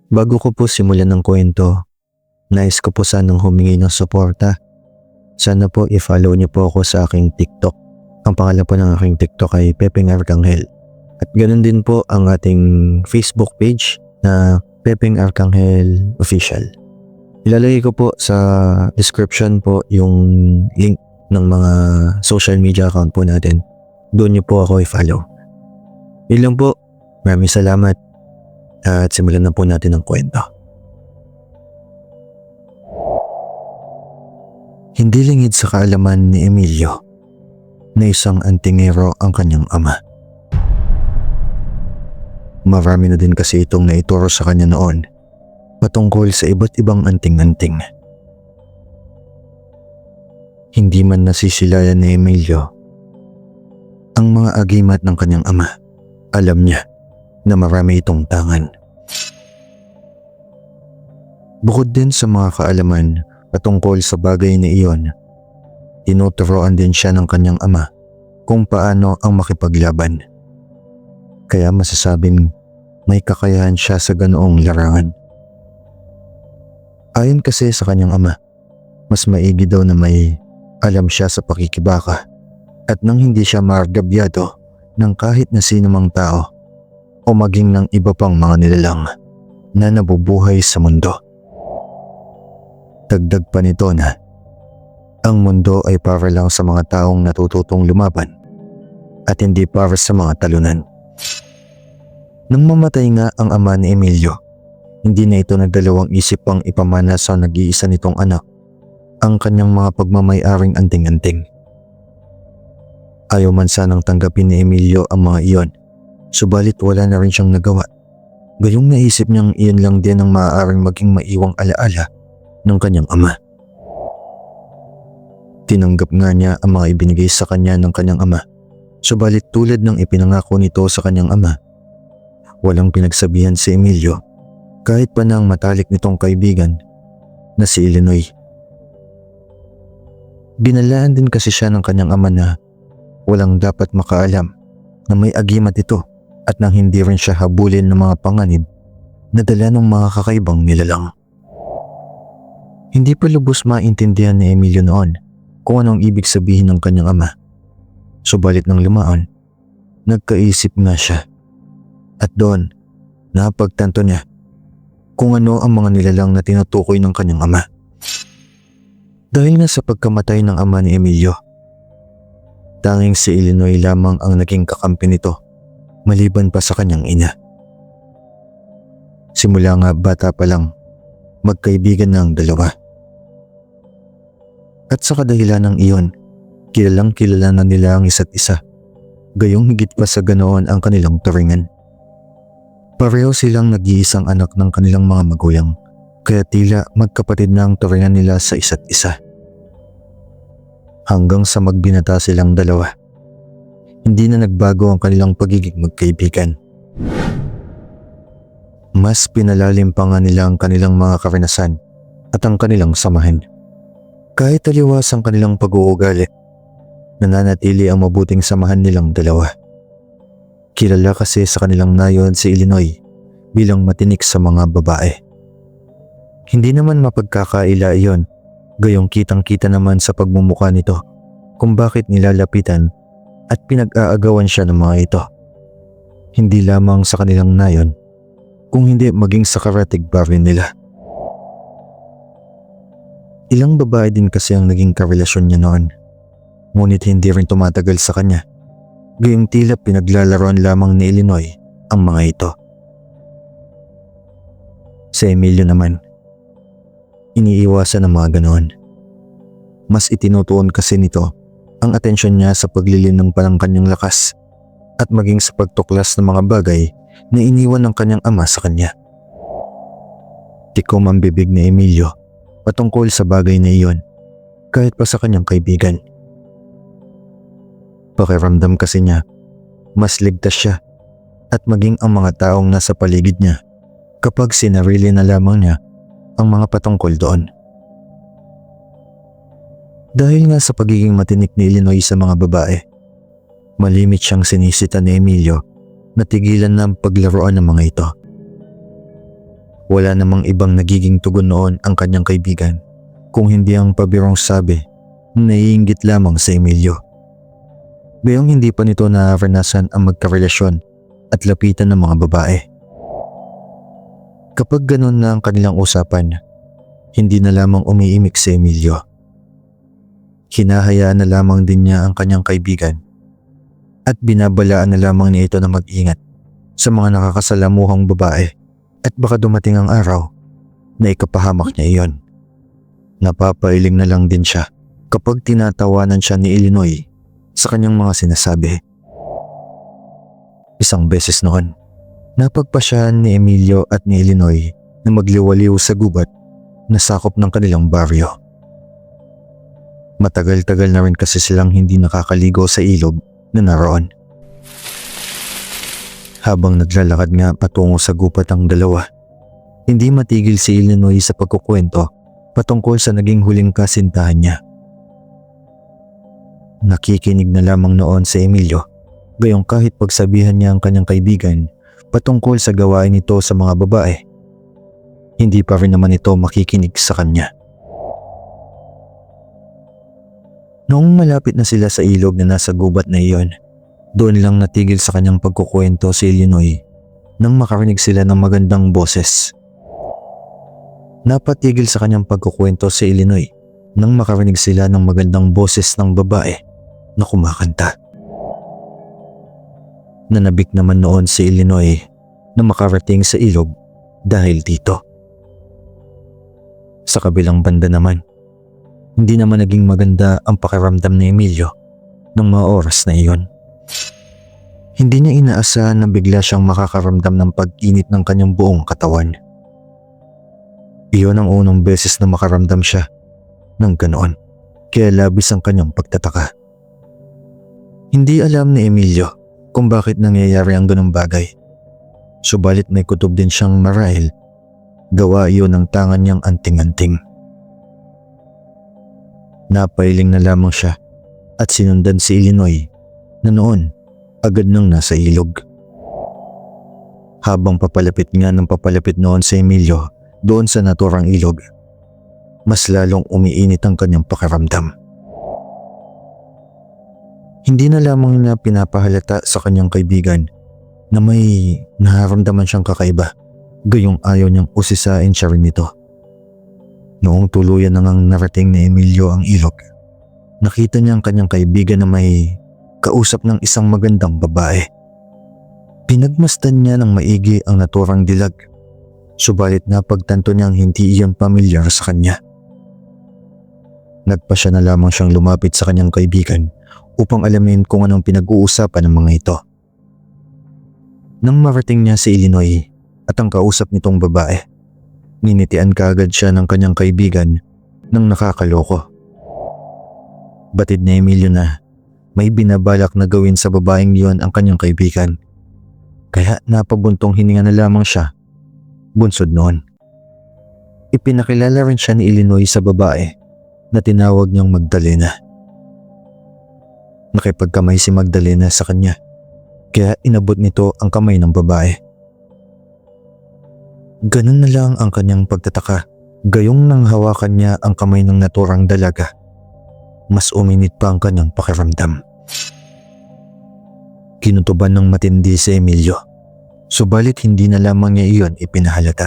Bago ko po simulan ng kwento, nais ko po sanang humingi ng suporta. Sana po i-follow niyo po ako sa aking TikTok. Ang pangalan po ng aking TikTok ay Pepeng Arcangel. At ganoon din po ang ating Facebook page na Pepeng Arcangel Official. Ilalagay ko po sa description po yung link ng mga social media account po natin. Doon niyo po ako i-follow. Yun lang po. Maraming salamat. At simulan na po natin ang kwento. Hindi lingid sa kaalaman ni Emilio na isang antingero ang kanyang ama. Marami na din kasi itong naituro sa kanya noon patungkol sa iba't ibang anting-anting. Hindi man nasisilayan ni Emilio ang mga agimat ng kanyang ama. Alam niya na marami itong tangan. Bukod din sa mga kaalaman patungkol sa bagay na iyon, tinuturoan din siya ng kanyang ama kung paano ang makipaglaban. Kaya masasabing may kakayahan siya sa ganoong larangan. Ayon kasi sa kanyang ama, mas maigi daw na may alam siya sa pakikibaka at nang hindi siya margabyado ng kahit na sino mang tao o maging ng iba pang mga nilalang na nabubuhay sa mundo. Dagdag pa nito na ang mundo ay para lang sa mga taong natututong lumaban at hindi para sa mga talunan. Nang mamatay nga ang ama ni Emilio, hindi na ito nagdalawang isip pang ipamana sa nag-iisa nitong anak ang kanyang mga pagmamay-aring anting-anting. Ayaw man sanang tanggapin ni Emilio ang mga iyon, subalit wala na rin siyang nagawa. Gayong naisip niyang iyon lang din ang maaaring maging maiwang alaala ng kanyang ama. Tinanggap nga niya ang mga ibinigay sa kanya ng kanyang ama, subalit tulad ng ipinangako nito sa kanyang ama, walang pinagsabihan si Emilio kahit pa ng matalik nitong kaibigan na si Illinois. Binalaan din kasi siya ng kanyang ama na walang dapat makaalam na may agimat ito at nang hindi rin siya habulin ng mga panganib na dala ng mga kakaibang nilalang. Hindi pa lubos maintindihan ni Emilio noon kung anong ibig sabihin ng kanyang ama. Subalit nang lumaan, nagkaisip nga siya. At doon, napagtanto niya kung ano ang mga nilalang na tinutukoy ng kanyang ama. Dahil nga sa pagkamatay ng ama ni Emilio, tanging si Illinois lamang ang naging kakampi nito maliban pa sa kanyang ina. Simula nga bata pa lang, magkaibigan ng dalawa. At sa kadahilan ng iyon, kilalang kilala na nila ang isa't isa. Gayong higit pa sa ganoon ang kanilang turingan. Pareho silang nag-iisang anak ng kanilang mga magulang, kaya tila magkapatid na ang turingan nila sa isa't isa. Hanggang sa magbinata silang dalawa, hindi na nagbago ang kanilang pagiging magkaibigan. Mas pinalalim pa nga nila ang kanilang mga karanasan at ang kanilang samahan. Kahit taliwas ang kanilang pag-uugali, nananatili ang mabuting samahan nilang dalawa. Kilala kasi sa kanilang nayon si Illinois bilang matinik sa mga babae. Hindi naman mapagkakaila iyon, gayong kitang-kita naman sa pagmumukha nito kung bakit nilalapitan at pinag-aagawan siya ng mga ito. Hindi lamang sa kanilang nayon, kung hindi maging sa karatig baryo nila. Ilang babae din kasi ang naging karelasyon niya noon, ngunit hindi rin tumatagal sa kanya, gayong tila pinaglalaroan lamang ni Illinois ang mga ito. Sa Emilio naman, iniiwasan ang mga ganoon. Mas itinutuon kasi nito ang atensyon niya sa paglilinang pa ng kanyang lakas at maging sa pagtuklas ng mga bagay na iniwan ng kanyang ama sa kanya. Tikom ang bibig ni Emilio patungkol sa bagay na iyon kahit pa sa kanyang kaibigan. Pakiramdam kasi niya, mas ligtas siya at maging ang mga taong nasa paligid niya kapag sinarili na lamang niya ang mga patungkol doon. Dahil nga sa pagiging matinik ni Illinois sa mga babae, malimit siyang sinisita ni Emilio na tigilan ng paglaruan ng mga ito. Wala namang ibang nagiging tugon noon ang kanyang kaibigan kung hindi ang pabirong sabi na naiinggit lamang sa Emilio. Gayong hindi pa nito naranasan ang magkarelasyon at lapitan ng mga babae. Kapag ganun na ang kanilang usapan, hindi na lamang umiimik si Emilio. Hinahayaan na lamang din niya ang kanyang kaibigan at binabalaan na lamang niya ito na mag-ingat sa mga nakakasalamuhang babae at baka dumating ang araw na ikapahamak niya iyon. Napapailing na lang din siya kapag tinatawanan siya ni Illinois sa kanyang mga sinasabi. Isang beses noon, napagpasyahan ni Emilio at ni Illinois na magliwaliw sa gubat na sakop ng kanilang baryo. Matagal-tagal na rin kasi silang hindi nakakaligo sa ilog na naroon. Habang naglalakad nga patungo sa gubat ang dalawa, hindi matigil si Illinois sa pagkukwento patungkol sa naging huling kasintahan niya. Nakikinig na lamang noon si Emilio, gayong kahit pagsabihan niya ang kanyang kaibigan patungkol sa gawain nito sa mga babae, hindi pa rin naman ito makikinig sa kanya. Noong malapit na sila sa ilog na nasa gubat na iyon, doon lang natigil sa kanyang pagkukwento si Illinois nang makarinig sila ng magandang boses. Napatigil sa kanyang pagkukwento si Illinois nang makarinig sila ng magandang boses ng babae na kumakanta. Nanabik naman noon si Illinois na makarating sa ilog dahil dito. Sa kabilang banda naman, hindi naman naging maganda ang pakiramdam ni Emilio ng mga oras na iyon. Hindi niya inaasahan na bigla siyang makakaramdam ng pag-init ng kanyang buong katawan. Iyon ang unang beses na makaramdam siya ng ganoon, kaya labis ang kanyang pagtataka. Hindi alam ni Emilio kung bakit nangyayari ang ganong bagay. Subalit may kutob din siyang marahil gawa iyon ng tangan niyang anting-anting. Napailing na lamang siya at sinundan si Illinois na noon agad nang nasa ilog. Habang papalapit nga ng papalapit noon si Emilio doon sa naturang ilog, mas lalong umiinit ang kanyang pakiramdam. Hindi na lamang niya pinapahalata sa kanyang kaibigan na may nararamdaman siyang kakaiba, gayong ayaw niyang usisain siya rin nito. Noong tuluyan na ngang narating ni Emilio ang ilog, nakita niya ang kanyang kaibigan na may kausap ng isang magandang babae. Pinagmasdan niya ng maigi ang naturang dilag, subalit napagtanto niyang hindi iyon pamilyar sa kanya. Nagpasya na lamang siyang lumapit sa kanyang kaibigan upang alamin kung anong pinag-uusapan ng mga ito. Nang marating niya si Illinois at ang kausap nitong babae, ninitian kaagad siya ng kanyang kaibigan ng nakakaloko. Batid ni Emilio na may binabalak na gawin sa babaeng iyon ang kanyang kaibigan, kaya napabuntong hininga na lamang siya. Bunsod noon, ipinakilala rin siya ni Illinois sa babae na tinawag niyang Magdalena. Nakipagkamay si Magdalena sa kanya, kaya inabot nito ang kamay ng babae. Ganun na lang ang kanyang pagtataka, gayong nang hawakan niya ang kamay ng naturang dalaga, mas uminit pa ang kanyang pakiramdam. Kinutuban ng matindi si Emilio, subalit hindi na lamang niya iyon ipinahalata.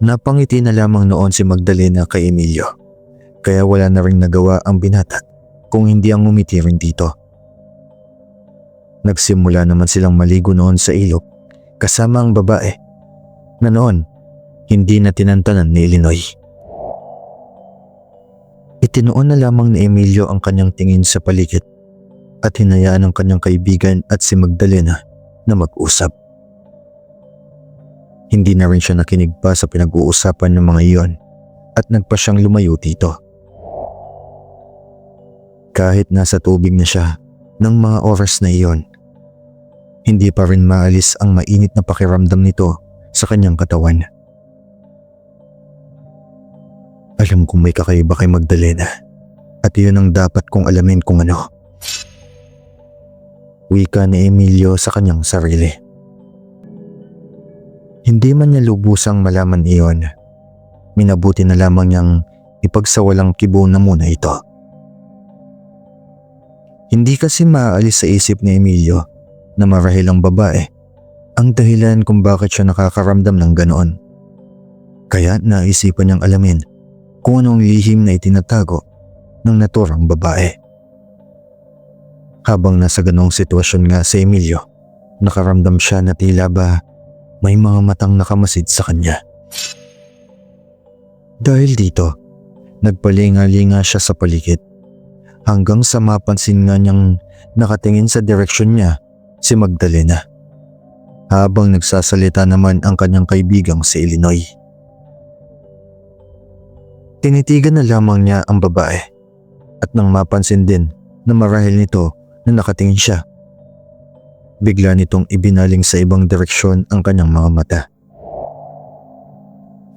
Napangiti na lamang noon si Magdalena kay Emilio, kaya wala na ring nagawa ang binata kung hindi ang ngumiti rin dito. Nagsimula naman silang maligo noon sa ilog kasama ang babae na noon hindi na tinantanan ni Illinois. Itinuon na lamang ni Emilio ang kanyang tingin sa paligid at hinayaan ang kanyang kaibigan at si Magdalena na mag-usap. Hindi na rin siya nakinig pa sa pinag-uusapan ng mga iyon at nagpa siyang lumayo dito. Kahit nasa tubig na siya ng mga oras na iyon, hindi pa rin maalis ang mainit na pakiramdam nito sa kanyang katawan. Alam kong may kakaiba kay Magdalena at iyon ang dapat kong alamin kung ano. Wika ni Emilio sa kanyang sarili. Hindi man niya lubusang malaman iyon, minabuti na lamang niyang ipagsawalang kibo na muna ito. Hindi kasi maaalis sa isip ni Emilio na marahil ang babae ang dahilan kung bakit siya nakakaramdam ng ganoon. Kaya naisipan niyang alamin kung anong lihim na itinatago ng naturang babae. Habang nasa ganong sitwasyon nga si Emilio, nakaramdam siya na tila ba may mga matang nakamasid sa kanya. Dahil dito, nagpalinga-linga siya sa paligid hanggang sa mapansin nga niyang nakatingin sa direksyon niya si Magdalena, habang nagsasalita naman ang kanyang kaibigang si Illinois. Tinitigan na lamang niya ang babae at nang mapansin din na marahil nito na nakatingin siya, bigla nitong ibinaling sa ibang direksyon ang kanyang mga mata.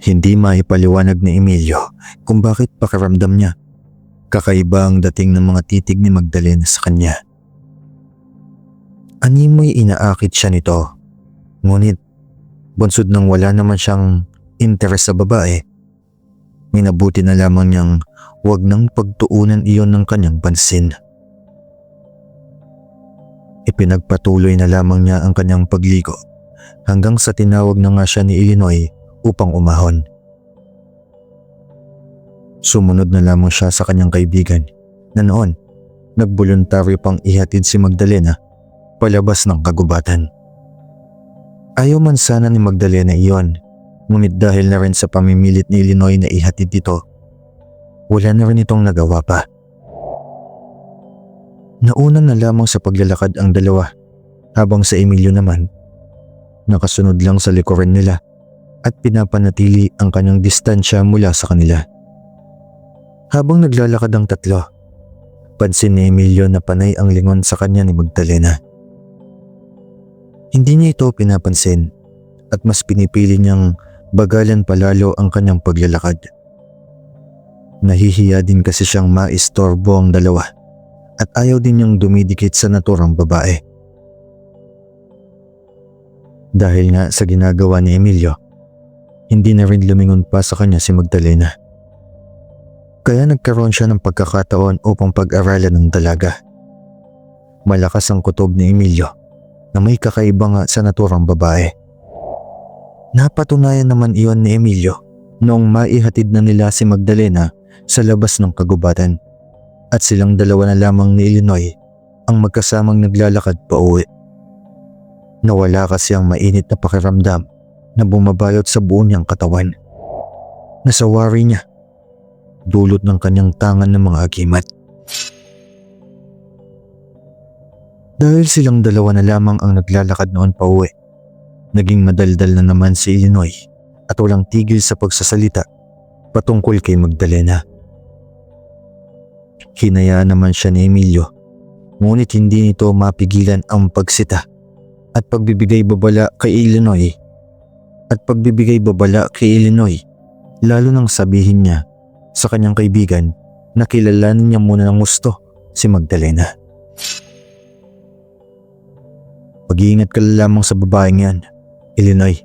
Hindi maipaliwanag ni Emilio kung bakit pakiramdam niya kakaiba ang dating ng mga titig ni Magdalena sa kanya. Animoy inaakit siya nito, ngunit bunsod nang wala naman siyang interes sa babae, minabuti na lamang niyang huwag nang pagtuunan iyon ng kanyang pansin. Ipinagpatuloy na lamang niya ang kanyang pagligo hanggang sa tinawag na nga siya ni Illinois upang umahon. Sumunod na lamang siya sa kanyang kaibigan na noon nagboluntaryo pang ihatid si Magdalena palabas ng kagubatan. Ayaw man sana ni Magdalena iyon, ngunit dahil na rin sa pamimilit ni Illinois na ihatid dito, wala na rin itong nagawa pa. Nauna na lamang sa paglalakad ang dalawa, habang sa Emilio naman, nakasunod lang sa likuran nila at pinapanatili ang kanyang distansya mula sa kanila. Habang naglalakad ang tatlo, pansin ni Emilio na panay ang lingon sa kanya ni Magdalena. Hindi niya ito pinapansin at mas pinipili niyang bagalan palalo ang kanyang paglalakad. Nahihiya din kasi siyang maistorbo ang dalawa at ayaw din niyang dumidikit sa naturang babae. Dahil nga sa ginagawa ni Emilio, hindi na rin lumingon pa sa kanya si Magdalena. Kaya nagkaroon siya ng pagkakataon upang pag-aralan ng dalaga. Malakas ang kutob ni Emilio na may kakaiba nga sa naturang babae. Napatunayan naman iyon ni Emilio noong maihatid na nila si Magdalena sa labas ng kagubatan at silang dalawa na lamang ni Illinois ang magkasamang naglalakad pa uwi. Nawala kasi ang mainit na pakiramdam na bumabalot sa buo niyang katawan. Nasawari niya, dulot ng kanyang tangan ng mga agimat. Dahil silang dalawa na lamang ang naglalakad noon pa uwi, naging madaldal na naman si Illinois at walang tigil sa pagsasalita patungkol kay Magdalena. Hinayaan naman siya ni Emilio, ngunit hindi nito mapigilan ang pagsita at pagbibigay babala kay Illinois lalo nang sabihin niya sa kanyang kaibigan na kilalanin niya muna ng gusto si Magdalena. Mag-iingat ka lamang sa babaeng yan, Illinois.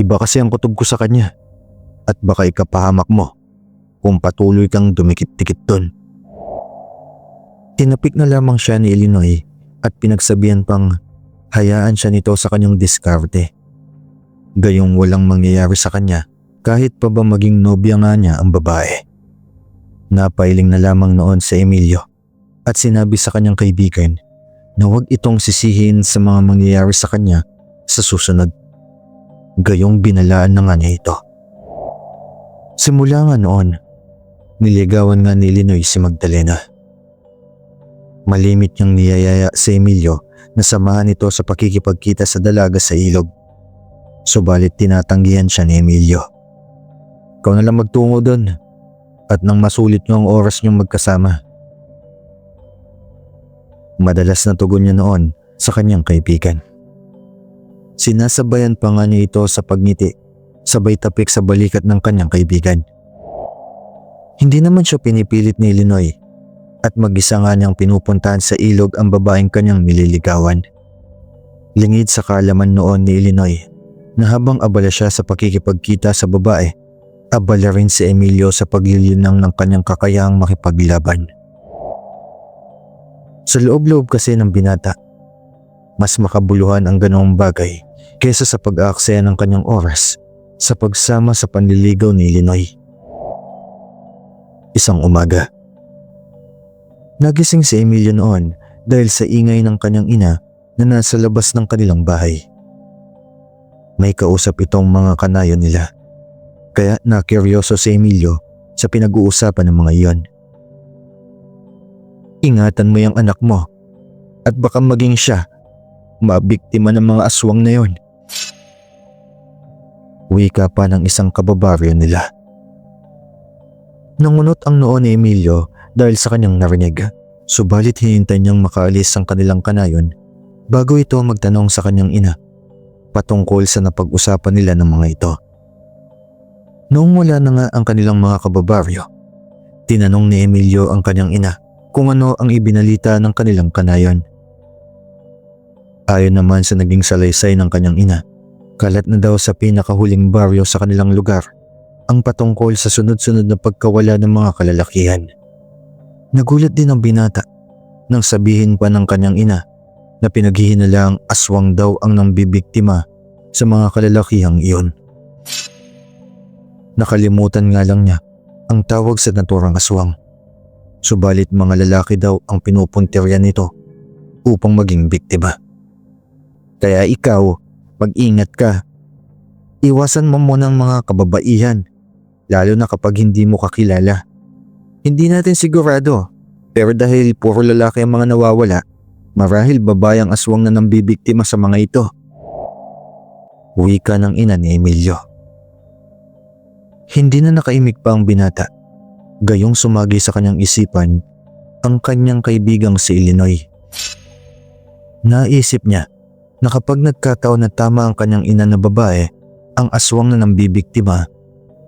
Iba kasi ang kutob ko sa kanya at baka ikapahamak mo kung patuloy kang dumikit-dikit dun. Tinapik na lamang siya ni Illinois at pinagsabihan pang hayaan siya nito sa kanyang diskarte. Gayong walang mangyayari sa kanya kahit pa ba maging nobya nga niya ang babae. Napailing na lamang noon sa Emilio at sinabi sa kanyang kaibigan na huwag itong sisihin sa mga mangyayari sa kanya sa susunod. Gayong binalaan na nga niya ito. Simula nga noon, niligawan nga ni Illinois si Magdalena. Malimit niyang niyayaya si Emilio na samahan ito sa pakikipagkita sa dalaga sa ilog. Subalit tinatanggihan siya ni Emilio. Ikaw na lang magtungo doon at nang masulit niyo ang oras niyong magkasama. Madalas na tugon niya noon sa kanyang kaibigan. Sinasabayan pa nga niya ito sa pagngiti, sabay tapik sa balikat ng kanyang kaibigan. Hindi naman siya pinipilit ni Illinois at mag-isa nga niyang pinupuntahan sa ilog ang babaeng kanyang nililigawan. Lingid sa kaalaman noon ni Illinois na habang abala siya sa pakikipagkita sa babae, abala rin si Emilio sa paglilinang ng kanyang kakayahang makipaglaban. Sa loob-loob kasi ng binata, mas makabuluhan ang ganoong bagay kaysa sa pag-aaksaya ng kanyang oras sa pagsama sa panliligaw ni Linoy. Isang umaga, nagising si Emilio noon dahil sa ingay ng kanyang ina na nasa labas ng kanilang bahay. May kausap itong mga kanayon nila, kaya nakuryoso si Emilio sa pinag-uusapan ng mga iyon. Ingatan mo yung anak mo at baka maging siya mabiktima ng mga aswang na yon. Wika pa ng isang kababaryo nila. Nangunot ang noo ni Emilio dahil sa kanyang narinig, subalit hinintay niyang makaalis ang kanilang kanayon bago ito magtanong sa kanyang ina patungkol sa napag-usapan nila ng mga ito. Noong wala na nga ang kanilang mga kababaryo, tinanong ni Emilio ang kanyang ina kung ano ang ibinalita ng kanilang kanayon. Ayon naman sa naging salaysay ng kanyang ina, kalat na daw sa pinakahuling baryo sa kanilang lugar ang patungkol sa sunod-sunod na pagkawala ng mga kalalakihan. Nagulat din ang binata nang sabihin pa ng kanyang ina na pinaghihinalaang aswang daw ang nambibiktima sa mga kalalakihang iyon. Nakalimutan nga lang niya ang tawag sa naturang aswang. Subalit mga lalaki daw ang pinupuntirya nito upang maging biktima. Kaya ikaw, mag-ingat ka. Iwasan mo muna ang mga kababaihan, lalo na kapag hindi mo kakilala. Hindi natin sigurado, pero dahil puro lalaki ang mga nawawala, marahil babae ang aswang na nambibiktima sa mga ito. Wika ng ina ni Emilio. Hindi na nakaimik pa ang binata. Gayong sumagi sa kanyang isipan ang kanyang kaibigang si Illinois. Naisip niya na kapag nagkataon na tama ang kanyang ina na babae ang aswang na nambibiktima,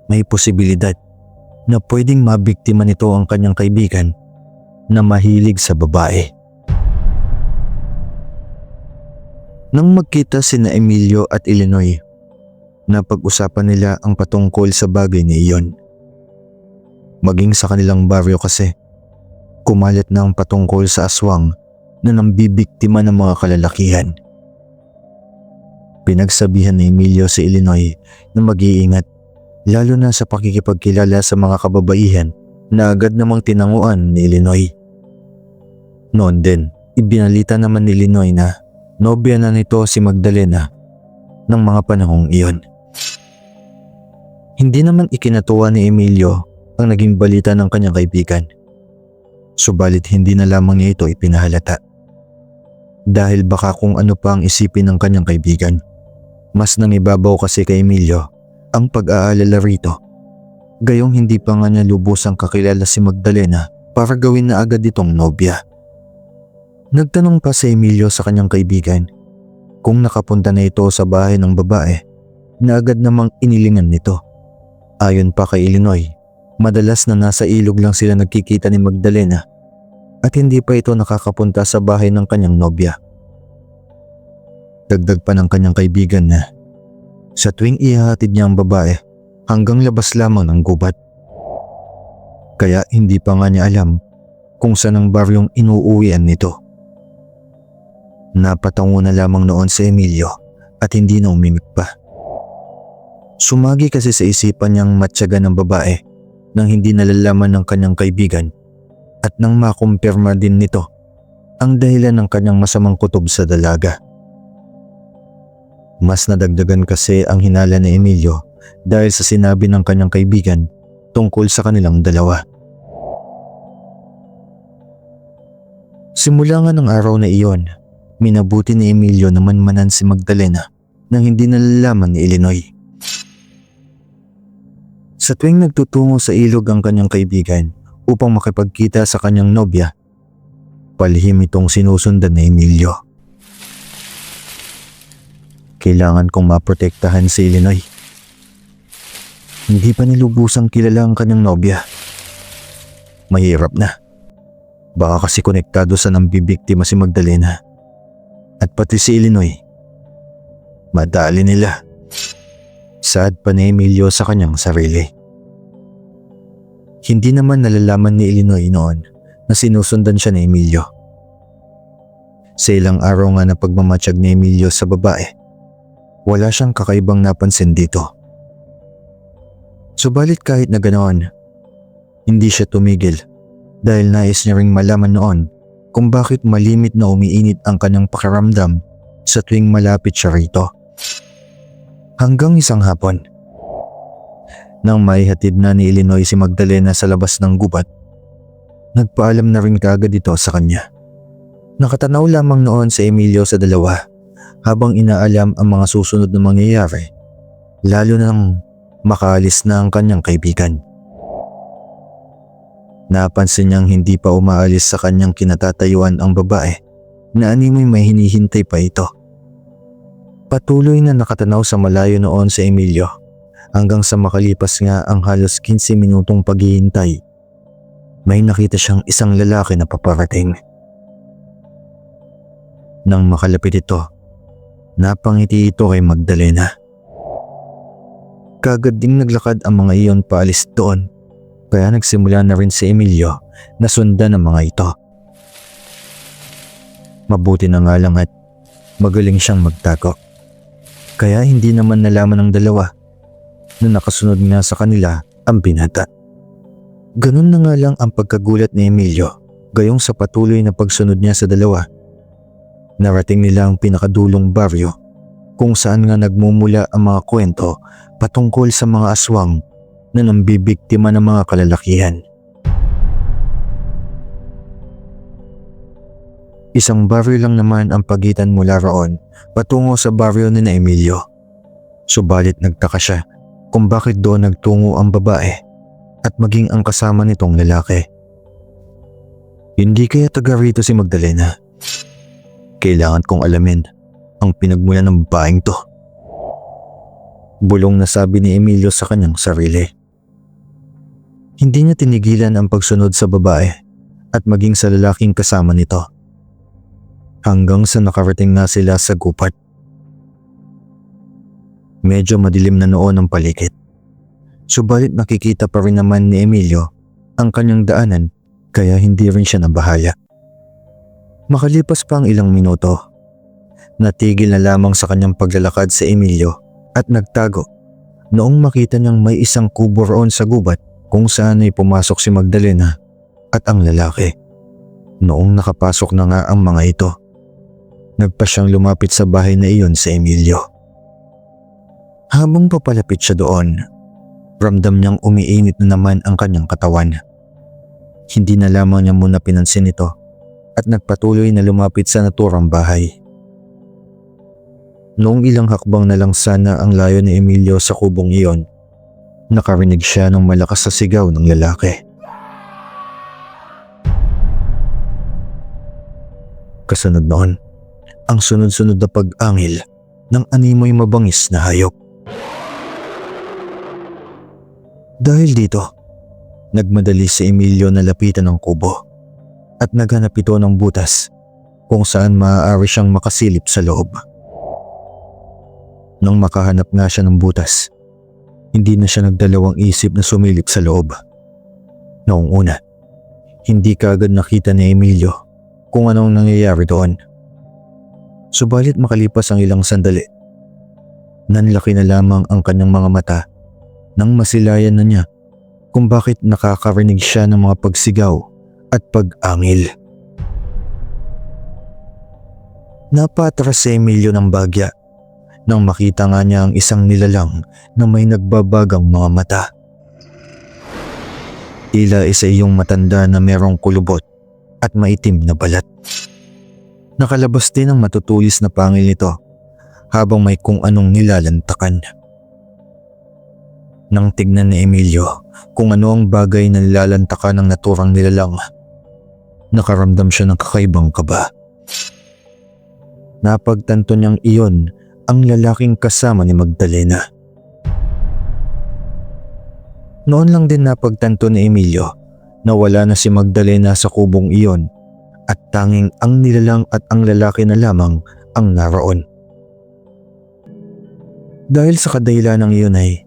may posibilidad na pwedeng mabiktima nito ang kanyang kaibigan na mahilig sa babae. Nang magkita sina Emilio at Illinois, napag-usapan nila ang patungkol sa bagay na iyon. Maging sa kanilang baryo kasi, kumalat na ang patungkol sa aswang na nambibiktima ng mga kalalakihan. Pinagsabihan ni Emilio si Illinois na mag-iingat, lalo na sa pakikipagkilala sa mga kababaihan na agad namang tinanguan ni Illinois. Noon din, ibinalita naman ni Illinois na nobya na nito si Magdalena ng mga panahong iyon. Hindi naman ikinatuwa ni Emilio ang naging balita ng kanyang kaibigan. Subalit hindi na lamang niya ito ipinahalata. Dahil baka kung ano pa ang isipin ng kanyang kaibigan. Mas nangibabaw kasi kay Emilio ang pag-aalala rito. Gayong hindi pa nga niya lubusang kakilala si Magdalena para gawin na agad itong nobya. Nagtanong pa si Emilio sa kanyang kaibigan kung nakapunta na ito sa bahay ng babae na agad namang inilingan nito. Ayon pa kay Illinois, madalas na nasa ilog lang sila nagkikita ni Magdalena at hindi pa ito nakakapunta sa bahay ng kanyang nobya. Dagdag pa ng kanyang kaibigan na sa tuwing ihahatid niya ang babae hanggang labas lamang ng gubat. Kaya hindi pa nga niya alam kung saan ang baryong inuuwian nito. Napatango na lamang noon si Emilio at hindi na umimik pa. Sumagi kasi sa isipan niyang matyaga ng babae nang hindi nalalaman ng kanyang kaibigan at nang makumpirma din nito ang dahilan ng kanyang masamang kutob sa dalaga. Mas nadagdagan kasi ang hinala ni Emilio dahil sa sinabi ng kanyang kaibigan tungkol sa kanilang dalawa. Simula nga ng araw na iyon, minabuti ni Emilio na manmanan si Magdalena nang hindi nalalaman ni Illinois. Sa tuwing nagtutungo sa ilog ang kanyang kaibigan upang makipagkita sa kanyang nobya, palihim itong sinusundan ni Emilio. Kailangan kong maprotektahan si Illinois. Hindi pa nilubusang kilala ang kanyang nobya. Mahirap na. Baka kasi konektado sa nambibiktima si Magdalena. At pati si Illinois. Madali nila. Saad pa ni Emilio sa kanyang sarili. Hindi naman nalalaman ni Illinois noon na sinusundan siya ni Emilio. Sa ilang araw nga na pagmamatsyag ni Emilio sa babae, wala siyang kakaibang napansin dito. Subalit kahit na ganoon, hindi siya tumigil dahil nais niya ring malaman noon kung bakit malimit na umiinit ang kanyang pakiramdam sa tuwing malapit siya rito. Hanggang isang hapon, nang maihatid na ni Illinois si Magdalena sa labas ng gubat, nagpaalam na rin kaagad ito sa kanya. Nakatanaw lamang noon si Emilio sa dalawa habang inaalam ang mga susunod na mangyayari, lalo nang makaalis na ang kanyang kaibigan. Napansin niyang hindi pa umaalis sa kanyang kinatatayuan ang babae na animoy may hinihintay pa ito. Patuloy na nakatanaw sa malayo noon si Emilio hanggang sa makalipas nga ang halos 15 minutong paghihintay. May nakita siyang isang lalaki na paparating. Nang makalapit ito, napangiti ito kay Magdalena. Kaagad ding naglakad ang mga iyon paalis doon, kaya nagsimula na rin si Emilio na sundan ang mga ito. Mabuti na nga lang at magaling siyang magtago, kaya hindi naman nalaman ng dalawa na nakasunod nga sa kanila ang binata. Ganun na nga lang ang pagkagulat ni Emilio gayong sa patuloy na pagsunod niya sa dalawa. Narating nila ang pinakadulong baryo kung saan nga nagmumula ang mga kwento patungkol sa mga aswang na nambibiktima ng mga kalalakihan. Isang baryo lang naman ang pagitan mula roon patungo sa baryo ni na Emilio. Subalit nagtaka siya kung bakit doon nagtungo ang babae at maging ang kasama nitong lalaki. Hindi kaya taga rito si Magdalena? Kailangan kong alamin ang pinagmulan ng babaeng to. Bulong na sabi ni Emilio sa kanyang sarili. Hindi niya tinigilan ang pagsunod sa babae at maging sa lalaking kasama nito. Hanggang sa nakarating na sila sa gubat. Medyo madilim na noon ang paligid. Subalit nakikita pa rin naman ni Emilio ang kanyang daanan kaya hindi rin siya nabahala. Makalipas pa ang ilang minuto, natigil na lamang sa kanyang paglalakad si Emilio at nagtago noong makita niyang may isang kubo roon sa gubat kung saan ay pumasok si Magdalena at ang lalaki. Noong nakapasok na nga ang mga ito, nagpa siyang lumapit sa bahay na iyon si Emilio. Habang papalapit siya doon, ramdam niyang umiinit na naman ang kanyang katawan. Hindi na lamang niya muna pinansin ito at nagpatuloy na lumapit sa naturang bahay. Noong ilang hakbang na lang sana ang layo ni Emilio sa kubong iyon, nakarinig siya ng malakas na sigaw ng lalaki. Kasunod noon, ang sunod-sunod na pag-angil ng animoy mabangis na hayop. Dahil dito, nagmadali si Emilio na lapitan ng kubo at naghanap ito ng butas kung saan maaari siyang makasilip sa loob. Nang makahanap nga siya ng butas, hindi na siya nagdalawang isip na sumilip sa loob. Noong una, hindi kaagad nakita ni Emilio kung anong nangyayari doon. Subalit makalipas ang ilang sandali, nanlaki na lamang ang kanyang mga mata nang masilayan na niya kung bakit nakakarinig siya ng mga pagsigaw at pag-angil. Napatras si Emilio ng bagya nang makita nga niya ang isang nilalang na may nagbabagang mga mata. Tila isa iyong matanda na merong kulubot at maitim na balat. Nakalabas din ang matutulis na pangil nito habang may kung anong nilalantakan. Nang tignan ni Emilio kung ano ang bagay na nilalantakan ng naturang nilalang, nakaramdam siya ng kakaibang kaba. Napagtanto niyang iyon ang lalaking kasama ni Magdalena. Noon lang din napagtanto ni Emilio na wala na si Magdalena sa kubong iyon at tanging ang nilalang at ang lalaki na lamang ang naroon. Dahil sa kadahilanang iyon ay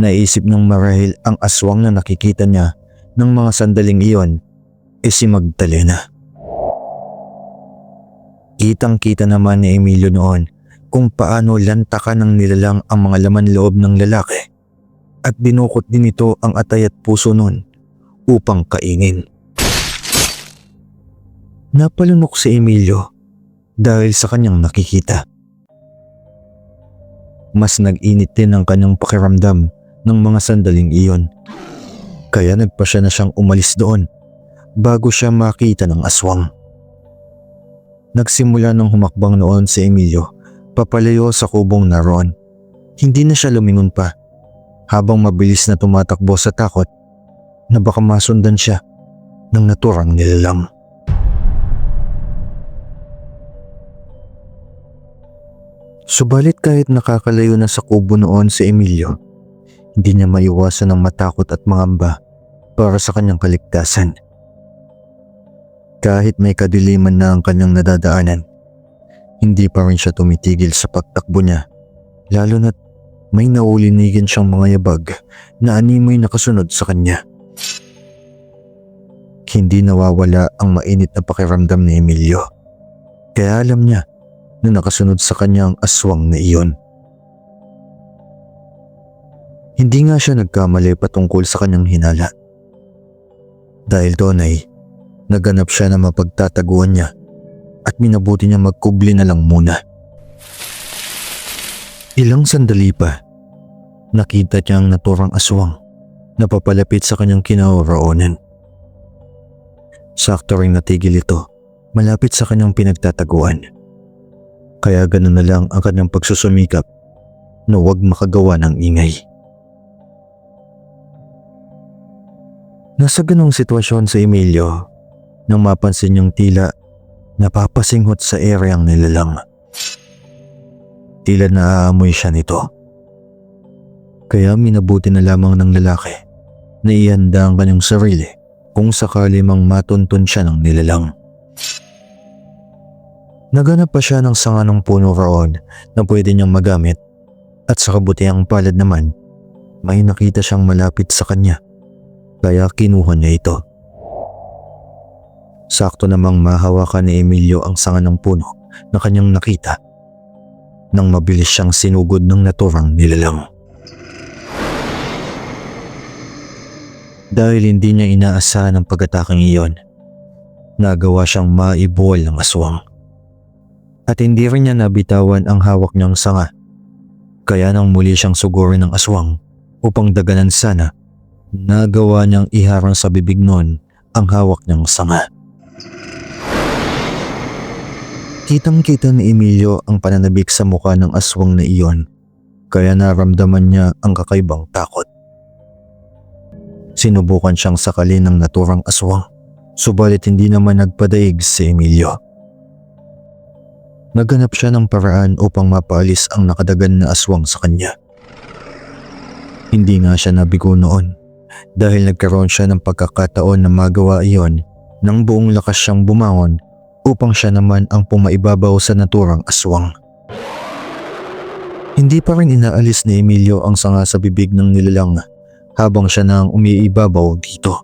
naisip ng marahil ang aswang na nakikita niya ng mga sandaling iyon si Magdalena. Kitang-kita naman ni Emilio noon kung paano lantakan ng nilalang ang mga laman loob ng lalaki at dinukot din ito ang atay at puso noon upang kainin. Napalunok si Emilio dahil sa kanyang nakikita. Mas nag-init din ang kanyang pakiramdam ng mga sandaling iyon. Kaya nagpasya na siyang umalis doon bago siya makita ng aswang. Nagsimula ng humakbang noon si Emilio papalayo sa kubong naroon. Hindi na siya lumingon pa habang mabilis na tumatakbo sa takot na baka masundan siya ng naturang nilalang. Subalit kahit nakakalayo na sa kubo noon si Emilio, hindi niya maiwasan ang matakot at mangamba para sa kanyang kaligtasan. Kahit may kadiliman na ang kanyang nadadaanan, hindi pa rin siya tumitigil sa pagtakbo niya, lalo na't may naulinigan siyang mga yabag na animoy nakasunod sa kanya. Hindi nawawala ang mainit na pakiramdam ni Emilio, kaya alam niya na nakasunod sa kanyang aswang na iyon. Hindi nga siya nagkamali patungkol sa kanyang hinala. Dahil doon ay naganap siya na mapagtataguan niya at minabuti niya magkubli na lang muna. Ilang sandali pa, nakita niya ang naturang aswang na papalapit sa kanyang kinaoroonan. Sakto ring natigil ito malapit sa kanyang pinagtataguan. Kaya ganoon na lang ang kanyang pagsusumikap na huwag makagawa ng ingay. Nasa ganong sitwasyon si Emilio nang mapansin niyang tila napapasinghot sa ere ang nilalang. Tila naaamoy siya nito. Kaya minabuti na lamang ng lalaki na ihanda ang kanyang sarili kung sakali mang matuntun siya ng nilalang. Naganap pa siya ng sanga ng puno roon na pwede niyang magamit at sa kabutiang palad naman may nakita siyang malapit sa kanya kaya kinuha niya ito. Sakto namang mahawakan ni Emilio ang sanga ng puno na kanyang nakita nang mabilis siyang sinugod ng naturang nilalang. Dahil hindi niya inaasahan ang pag-ataking iyon, nagawa siyang maibuwal ng aswang. At hindi rin niya nabitawan ang hawak niyang sanga. Kaya nang muli siyang sugurin ng aswang upang daganan sana, nagawa niyang iharang sa bibig nun ang hawak niyang sanga. Kitang-kita ni Emilio ang pananabik sa mukha ng aswang na iyon, kaya naramdaman niya ang kakaibang takot. Sinubukan siyang sakalin ng naturang aswang, subalit hindi naman nagpadaig si Emilio. Naghanap siya ng paraan upang mapaalis ang nakadagan na aswang sa kanya. Hindi nga siya nabigo noon dahil nagkaroon siya ng pagkakataon na magawa iyon nang buong lakas siyang bumangon upang siya naman ang pumaibabaw sa naturang aswang. Hindi pa rin inaalis ni Emilio ang sanga sa bibig ng nilalang habang siya nang umiibabaw dito.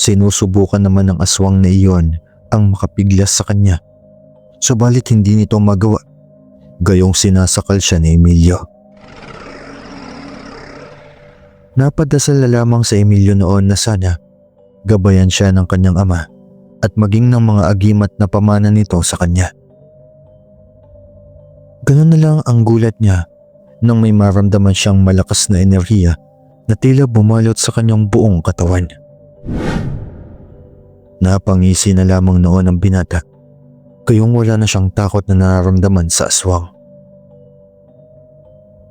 Sinusubukan naman ng aswang na iyon ang makapiglas sa kanya. Subalit hindi nito magawa, gayong sinasakal siya ni Emilio. Napadasal na lamang sa Emilio noon na sana gabayan siya ng kanyang ama at maging ng mga agimat na pamana nito sa kanya. Ganun na lang ang gulat niya nang may maramdaman siyang malakas na enerhiya na tila bumalot sa kanyang buong katawan. Napangisi na lamang noon ang binata, kayong wala na siyang takot na nararamdaman sa aswang.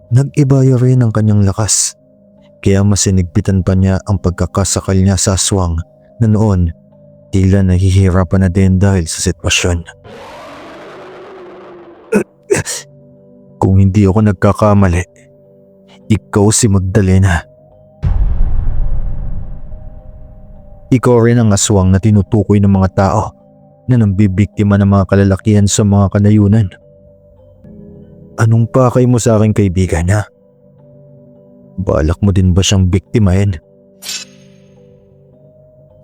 Nag-iba rin ang kanyang lakas, kaya masinigpitan pa niya ang pagkakasakal niya sa aswang na noon tila nahihirapan na din dahil sa sitwasyon. Kung hindi ako nagkakamali, ikaw si Magdalena. Ikaw rin ang aswang na tinutukoy ng mga tao na nambibiktima ng mga kalalakihan sa mga kanayunan. Anong pakay mo sa aking kaibigan, ha? Balak mo din ba siyang biktimahin?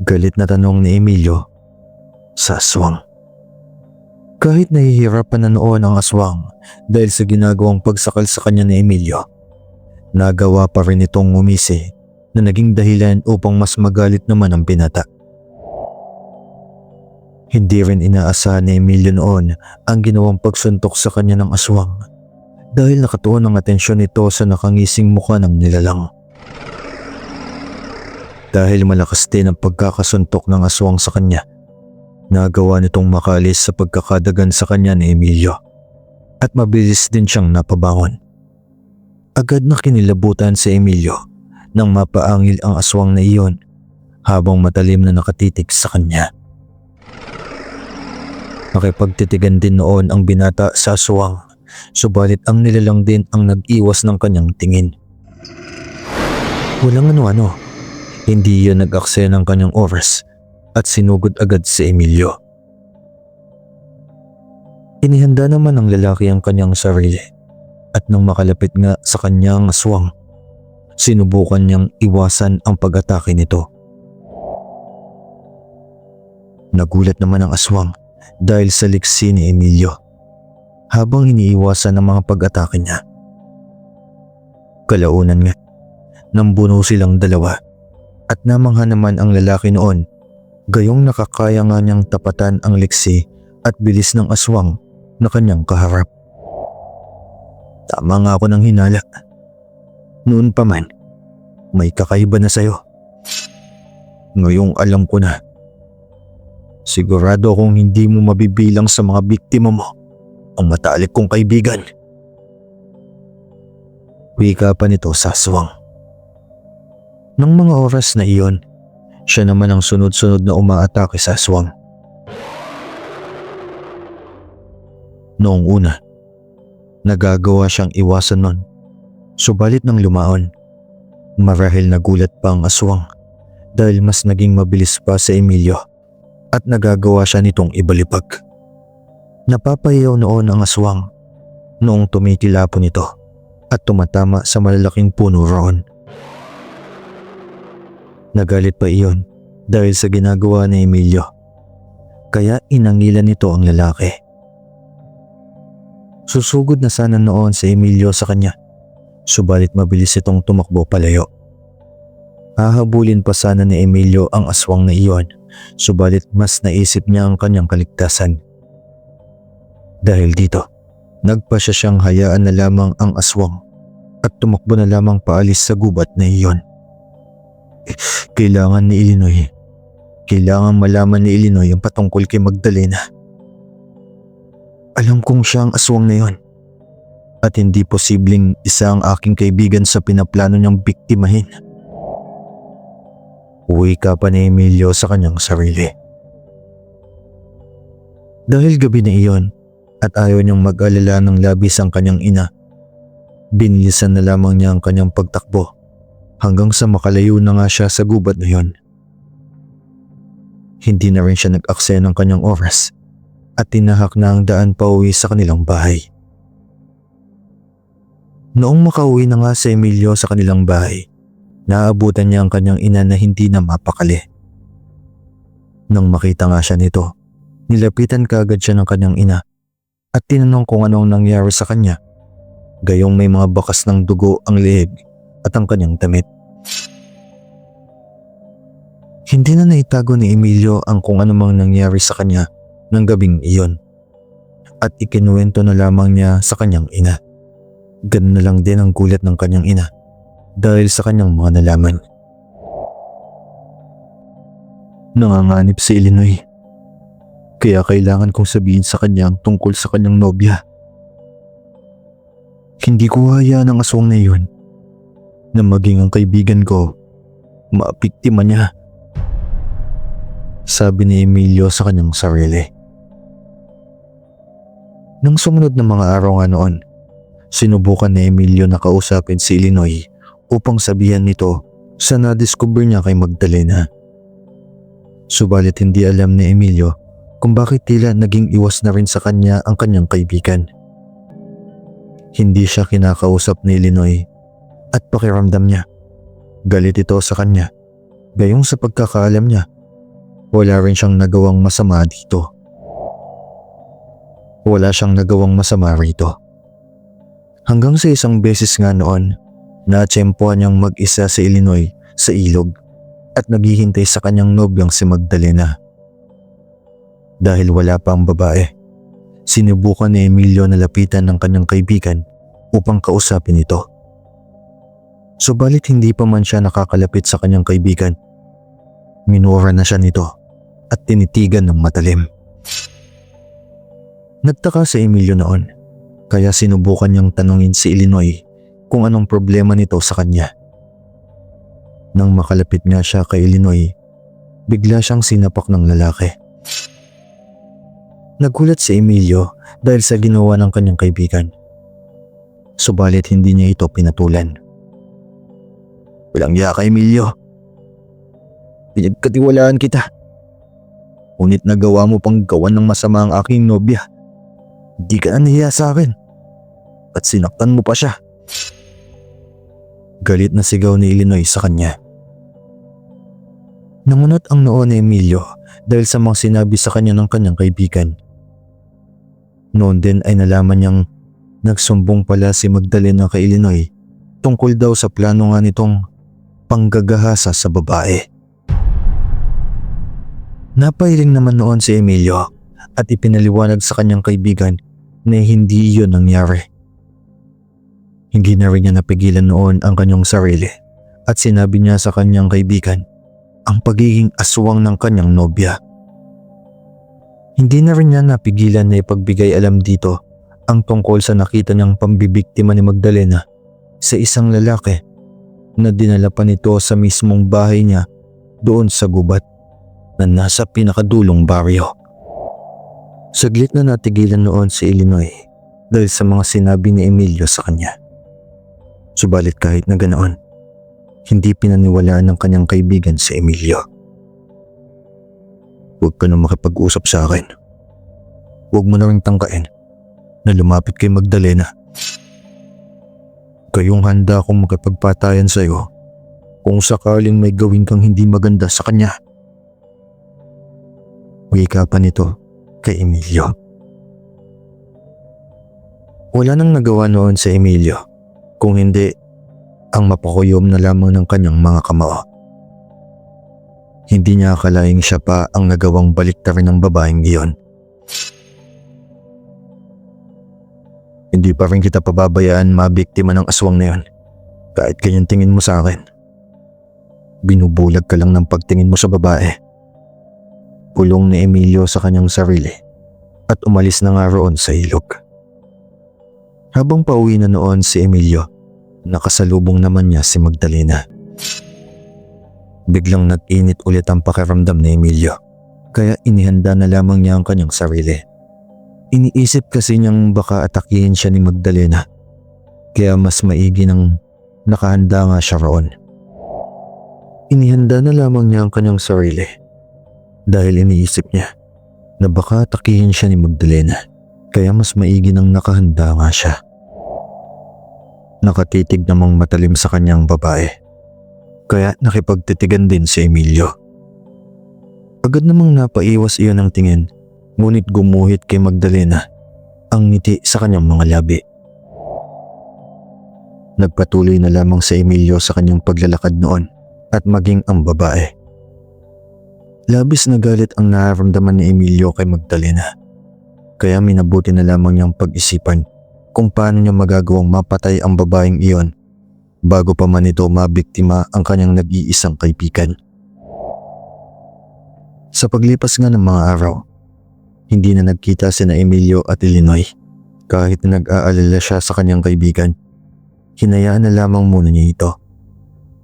Galit na tanong ni Emilio sa aswang. Kahit nahihirapan na noon ang aswang dahil sa ginagawang pagsakal sa kanya ni Emilio, nagawa pa rin itong ngumisi na naging dahilan upang mas magalit naman ang binata. Hindi rin inaasahan ni Emilio noon ang ginawang pagsuntok sa kanya ng aswang dahil nakatuon ang atensyon nito sa nakangising mukha ng nilalang. Dahil malakas din ang pagkakasuntok ng aswang sa kanya, nagawa nitong makalis sa pagkakadagan sa kanya ni Emilio at mabilis din siyang napabangon. Agad na kinilabutan si Emilio nang mapaangil ang aswang na iyon habang matalim na nakatitig sa kanya. Nakipagtitigan din noon ang binata sa aswang, subalit ang nilalang din ang nag-iwas ng kanyang tingin. Walang ano-ano, hindi yun nag-aksaya ng kanyang oras at sinugod agad si Emilio. Inihanda naman ng lalaki ang kanyang sarili at nang makalapit nga sa kanyang aswang, sinubukan niyang iwasan ang pag-atake nito. Nagulat naman ang aswang dahil sa liksi ni Emilio habang iniiwasan ang mga pag-atake niya. Kalaunan nga, nambuno silang dalawa at namangha naman ang lalaki noon, gayong nakakaya nga niyang tapatan ang liksi at bilis ng aswang na kanyang kaharap. Tama nga ako ng hinala. Noon pa man, may kakaiba na sayo. Ngayong alam ko na. Sigurado akong hindi mo mabibilang sa mga biktima mo ang matalik kong kaibigan. Wika pa nito sa aswang. Nang mga oras na iyon, siya naman ang sunod-sunod na umaatake sa aswang. Noong una, nagagawa siyang iwasan nun. Subalit nang lumaon, marahil nagulat pa ang aswang dahil mas naging mabilis pa si Emilio at nagagawa siya nitong ibalibag. Napapayaw noon ang aswang noong tumitilapon ito at tumatama sa malalaking puno roon. Nagalit pa iyon dahil sa ginagawa ni Emilio, kaya inangilan nito ang lalaki. Susugod na sana noon si Emilio sa kanya, subalit mabilis itong tumakbo palayo. Hahabulin pa sana ni Emilio ang aswang na iyon, subalit mas naisip niya ang kanyang kaligtasan. Dahil dito, nagpasya siyang hayaan na lamang ang aswang at tumakbo na lamang paalis sa gubat na iyon. Kailangan malaman ni Illinois ang patungkol kay Magdalena. Alam kong siya ang aswang na iyon at hindi posibleng isa ang aking kaibigan sa pinaplano niyang biktimahin. Wika pa ni Emilio sa kanyang sarili. Dahil gabi na iyon at ayaw niyang mag-alala ng labis ang kanyang ina, binilisan na lamang niya ang kanyang pagtakbo hanggang sa makalayo na nga siya sa gubat na iyon. Hindi na rin siya nag-aksaya ng kanyang oras at tinahak na ang daan pauwi sa kanilang bahay. Noong makauwi na nga si Emilio sa kanilang bahay, naabutan niya ang kanyang ina na hindi na mapakali. Nang makita nga siya nito, nilapitan kaagad siya ng kanyang ina at tinanong kung anong nangyari sa kanya, gayong may mga bakas ng dugo ang leeg at ang kanyang damit. Hindi na naitago ni Emilio ang kung anumang nangyari sa kanya ng gabing iyon at ikinuwento na lamang niya sa kanyang ina. Ganun na lang din ang gulat ng kanyang ina dahil sa kanyang mga nalaman. Nanganganib si Illinois, kaya kailangan kong sabihin sa kanya ang tungkol sa kanyang nobya. Hindi ko hayaan ang aswang na iyon na maging ang kaibigan ko mapiktima niya, sabi ni Emilio sa kanyang sarili. Nang sumunod na mga araw nga noon, sinubukan ni Emilio na kausapin si Illinois upang sabihan nito sa nadiscover niya kay Magdalena. Subalit hindi alam ni Emilio kung bakit tila naging iwas na rin sa kanya ang kanyang kaibigan. Hindi siya kinakausap ni Illinois at pakiramdam niya, galit ito sa kanya. Gayong sa pagkakaalam niya, wala rin siyang nagawang masama dito. Wala siyang nagawang masama rito. Hanggang sa isang beses nga noon, natsyempohan niyang mag-isa sa Illinois sa ilog at naghihintay sa kanyang nobyang si Magdalena. Dahil wala pa ang babae, sinubukan ni Emilio na lapitan ng kanyang kaibigan upang kausapin ito. Subalit hindi pa man siya nakakalapit sa kanyang kaibigan, minura na siya nito at tinitigan ng matalim. Nagtaka si Emilio noon, kaya sinubukan niyang tanungin si Illinois kung anong problema nito sa kanya. Nang makalapit nga siya kay Illinois, bigla siyang sinapak ng lalaki. Nagulat si Emilio dahil sa ginawa ng kanyang kaibigan. Subalit hindi niya ito pinatulan. Walang iya ka, Emilio. Pinagkatiwalaan kita. Ngunit nagawa mo pang gawan ng masama ang aking nobya. Di ka na nahiya sa akin. At sinaktan mo pa siya. Galit na sigaw ni Illinois sa kanya. Nangunot ang noo ni Emilio dahil sa mga sinabi sa kanya ng kanyang kaibigan. Noon din ay nalaman niyang nagsumbong pala si Magdalena kay Illinois tungkol daw sa plano nga nitong panggagahasa sa babae. Napahiling naman noon si Emilio at ipinaliwanag sa kanyang kaibigan na hindi iyon nangyari. Hindi na rin niya napigilan noon ang kanyang sarili at sinabi niya sa kanyang kaibigan ang pagiging aswang ng kanyang nobya. Hindi na rin niya napigilan na ipagbigay alam dito ang tungkol sa nakita niyang pambibiktima ni Magdalena sa isang lalaki na dinala pa nito sa mismong bahay niya doon sa gubat na nasa pinakadulong baryo. Saglit na natigilan noon si Illinois dahil sa mga sinabi ni Emilio sa kanya. Subalit kahit na ganoon, hindi pinaniwalaan ng kanyang kaibigan si Emilio. Huwag ka na makipag-usap sa akin. Huwag mo na rin tangkain na lumapit kay Magdalena. Kayong handa akong makipagpatayan sa iyo kung sakaling may gawin kang hindi maganda sa kanya. Wika pa nito kay Emilio. Wala nang nagawa noon sa Emilio kung hindi ang mapakuyom na lamang ng kanyang mga kamao. Hindi niya akalaing siya pa ang nagawang baliktarin ng babaeng iyon. Hindi pa rin kita pababayaan mabiktima ng aswang na yun. Kahit ganyan tingin mo sa akin. Binubulag ka lang ng pagtingin mo sa babae. Pulong ni Emilio sa kanyang sarili at umalis na nga roon sa ilog. Habang pauwi na noon si Emilio, nakasalubong naman niya si Magdalena. Biglang nag-init ulit ang pakiramdam ni Emilio, kaya inihanda na lamang niya ang kanyang sarili. Iniisip kasi niyang baka atakihin siya ni Magdalena, kaya mas maigi nang nakahanda nga siya roon. Inihanda na lamang niya ang kanyang sarili dahil iniisip niya na baka atakihin siya ni Magdalena, kaya mas maigi nang nakahanda nga siya. Nakatitig namang matalim sa kanyang babae, kaya nakipagtitigan din si Emilio. Agad namang napaiwas iyon ng tingin, ngunit gumuhit kay Magdalena ang ngiti sa kanyang mga labi. Nagpatuloy na lamang si Emilio sa kanyang paglalakad noon at maging ang babae. Labis na galit ang nararamdaman ni Emilio kay Magdalena, kaya minabuti na lamang niyang pag-isipan kung paano niya magagawang mapatay ang babaeng iyon bago pa man ito mabiktima ang kanyang nag-iisang kaibigan. Sa paglipas nga ng mga araw, hindi na nagkita sina Emilio at Illinois. Kahit na nag-aalala siya sa kanyang kaibigan, hinayaan na lamang muna niya ito.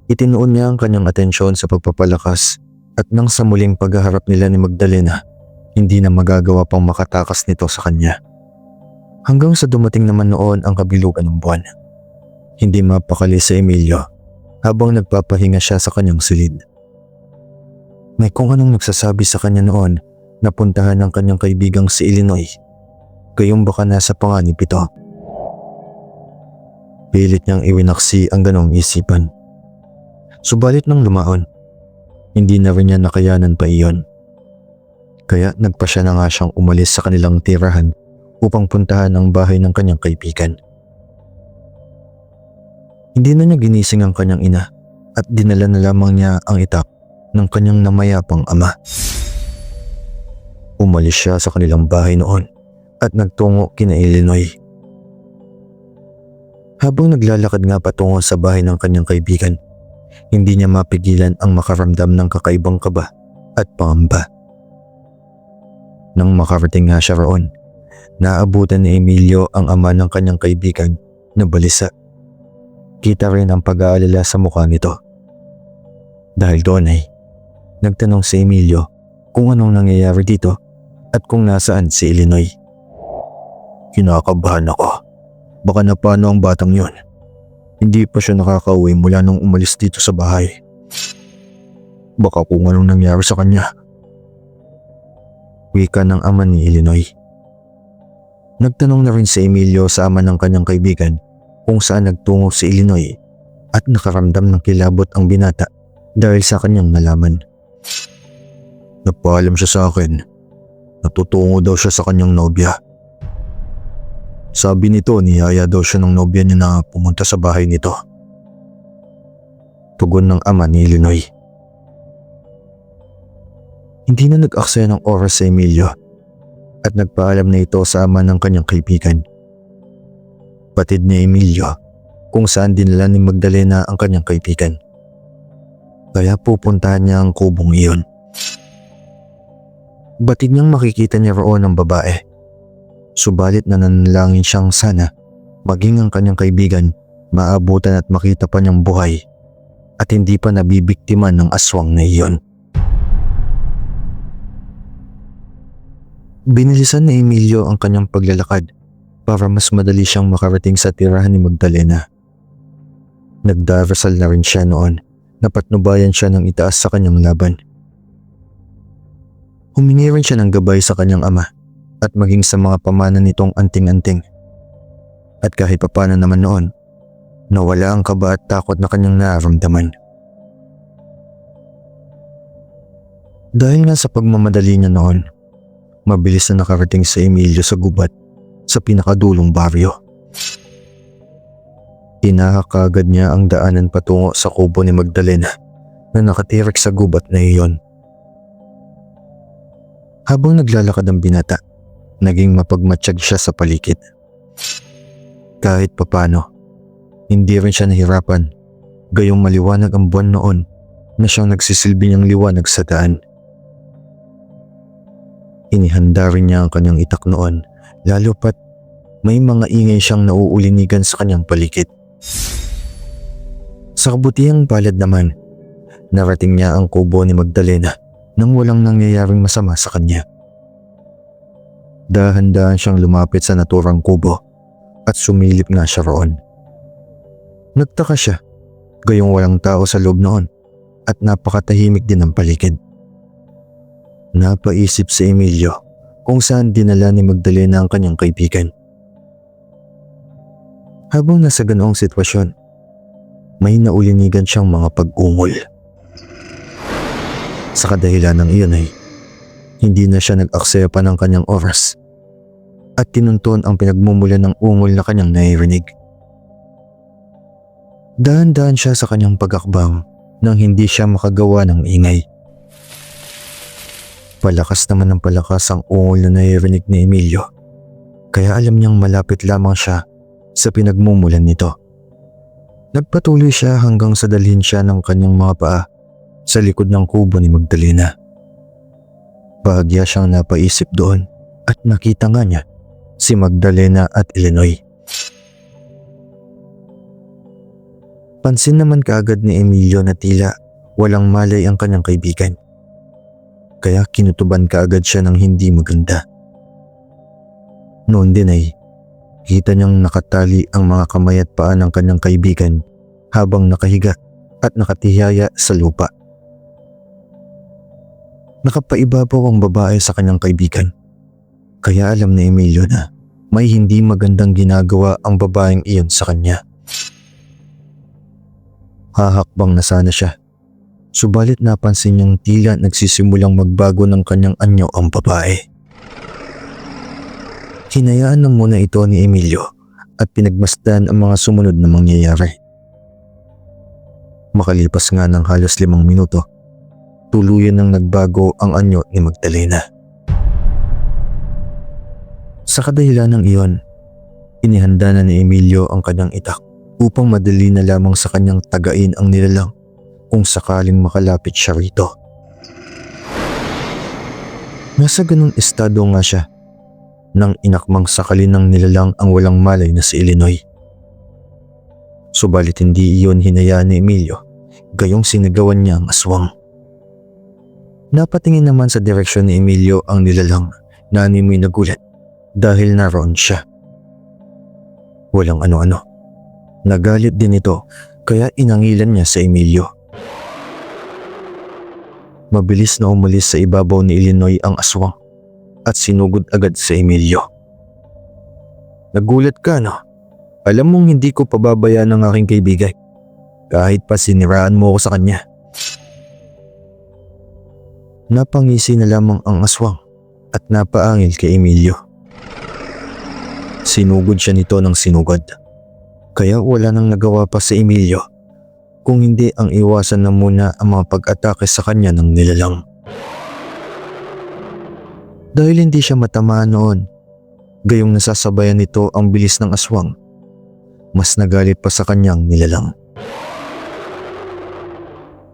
Itinuon niya ang kanyang atensyon sa pagpapalakas at nang sa muling paghaharap nila ni Magdalena, hindi na magagawa pang makatakas nito sa kanya. Hanggang sa dumating naman noon ang kabilugan ng buwan. Hindi mapakali sa Emilio habang nagpapahinga siya sa kanyang silid. May kung anong nagsasabi sa kanya noon na puntahan ng kanyang kaibigang si Illinois, gayong baka nasa panganib ito. Pilit niyang iwinaksi ang ganong isipan. Subalit nang lumaon, hindi na rin niya nakayanan pa iyon. Kaya nagpasya na nga siyang umalis sa kanilang tirahan upang puntahan ang bahay ng kanyang kaibigan. Hindi na niya ginising ang kanyang ina at dinala na lamang niya ang itak ng kanyang namayapang ama. Umalis siya sa kanilang bahay noon at nagtungo kina Illinois. Habang naglalakad nga patungo sa bahay ng kanyang kaibigan, hindi niya mapigilan ang makaramdam ng kakaibang kaba at pangamba. Nang makarating nga siya roon, naabutan ni Emilio ang ama ng kanyang kaibigan na balisa. Kita rin ang pag-aalala sa mukha nito. Dahil doon ay nagtanong si Emilio kung anong nangyayari dito at kung nasaan si Illinois. Kinakabahan ako. Baka na paano ang batang yon. Hindi pa siya nakakauwi mula nung umalis dito sa bahay. Baka kung anong nangyari sa kanya. Wika ng ama ni Illinois. Nagtanong na rin si Emilio sa ama ng kanyang kaibigan kung saan nagtungo si Illinois at nakaramdam ng kilabot ang binata dahil sa kanyang nalaman. Nagpaalam siya sa akin. Natutungo daw siya sa kanyang nobya. Sabi nito, niyaya daw siya ng nobya niya na pumunta sa bahay nito. Tugon ng ama ni Illinois. Hindi na nag-aksaya ng oras sa Emilio at nagpaalam na ito sa ama ng kanyang kaibigan. Batid ni Emilio kung saan dinala ni Magdalena ang kanyang kaibigan. Kaya pupuntahan niya ang kubong iyon. Batid niyang makikita niya roon ang babae. Subalit nananalangin siyang sana maging ang kanyang kaibigan maabutan at makita pa niyang buhay at hindi pa nabibiktima ng aswang na iyon. Binilisan ni Emilio ang kanyang paglalakad para mas madali siyang makarating sa tirahan ni Magdalena. Nagdarasal na rin siya noon na patnubayan siya ng itaas sa kanyang laban. Humingi rin siya ng gabay sa kanyang ama at maging sa mga pamana nitong anting-anting. At kahit papano naman noon, nawala ang kaba at takot na kanyang nararamdaman. Dahil nga sa pagmamadali niya noon, mabilis na nakarating si Emilio sa gubat sa pinakadulong baryo. Tinahak kaagad niya ang daanan patungo sa kubo ni Magdalena na nakatirik sa gubat na iyon. Habang naglalakad ang binata, naging mapagmatsyag siya sa paligid. Kahit papano, hindi rin siya nahirapan, gayong maliwanag ang buwan noon na siyang nagsisilbi niyang liwanag sa daan. Inihanda rin niya ang kanyang itak noon, lalo pat may mga ingay siyang nauulinigan sa kanyang paligid. Sa kabutihang palad naman, narating niya ang kubo ni Magdalena nang walang nangyayaring masama sa kanya. Dahan-dahan siyang lumapit sa naturang kubo at sumilip nga siya roon. Nagtaka siya, gayong walang tao sa loob noon at napakatahimik din ang paligid. Napaisip si Emilio kung saan dinala ni Magdalena ang kanyang kaibigan. Habang nasa ganoong sitwasyon, may naulinigan siyang mga pag-ungol. Sa kadahilan ng iyon ay hindi na siya nag-aksaya pa ng kanyang oras at tinunton ang pinagmumulan ng ungol na kanyang naririnig. Dahan-dahan siya sa kanyang pag-akbang nang hindi siya makagawa ng ingay. Palakas naman ng palakas ang ungol na naririnig ni Emilio, kaya alam niyang malapit lamang siya sa pinagmumulan nito. Nagpatuloy siya hanggang sa dalhin siya ng kanyang mga paa sa likod ng kubo ni Magdalena. Bahagya siyang napaisip doon at nakita nga niya si Magdalena at Illinois. Pansin naman kaagad ni Emilio na tila walang malay ang kanyang kaibigan. Kaya kinutuban kaagad siya ng hindi maganda. Noon din ay kita niyang nakatali ang mga kamay at paa ng kanyang kaibigan habang nakahiga at nakatihaya sa lupa. Nakapaibabaw ang babae sa kanyang kaibigan. Kaya alam ni Emilio na may hindi magandang ginagawa ang babaeng iyon sa kanya. Hahakbang na sana siya. Subalit napansin niyang tila nagsisimulang magbago ng kanyang anyo ang babae. Hinayaan na muna ito ni Emilio at pinagmasdan ang mga sumunod na mangyayari. Makalipas nga ng halos 5 minuto, tuluyan nang nagbago ang anyo ni Magdalena. Sa kadahilan ng iyon, inihanda na ni Emilio ang kanyang itak upang madali na lamang sa kanyang tagain ang nilalang kung sakaling makalapit siya rito. Nasa ganung estado nga siya nang inakmang sakalin ng nilalang ang walang malay na si Illinois. Subalit hindi iyon hinayaan ni Emilio, gayong sinigawan niya ang aswang. Napatingin naman sa direksyon ni Emilio ang nilalang na animoy nagulat dahil naroon siya. Walang ano-ano. Nagalit din ito kaya inangilan niya sa Emilio. Mabilis na umalis sa ibabaw ni Illinois ang aswang at sinugod agad sa Emilio. Nagulat ka, no? Alam mong hindi ko pababayaan ang aking kaibigan kahit pa siniraan mo ako sa kanya. Napangisi na lamang ang aswang at napaangil kay Emilio. Sinugod siya nito ng sinugod. Kaya wala nang nagawa pa si Emilio kung hindi ang iwasan na muna ang mga pag-atake sa kanya ng nilalang. Dahil hindi siya matamaan noon, gayong nasasabayan nito ang bilis ng aswang, mas nagalit pa sa kanyang nilalang.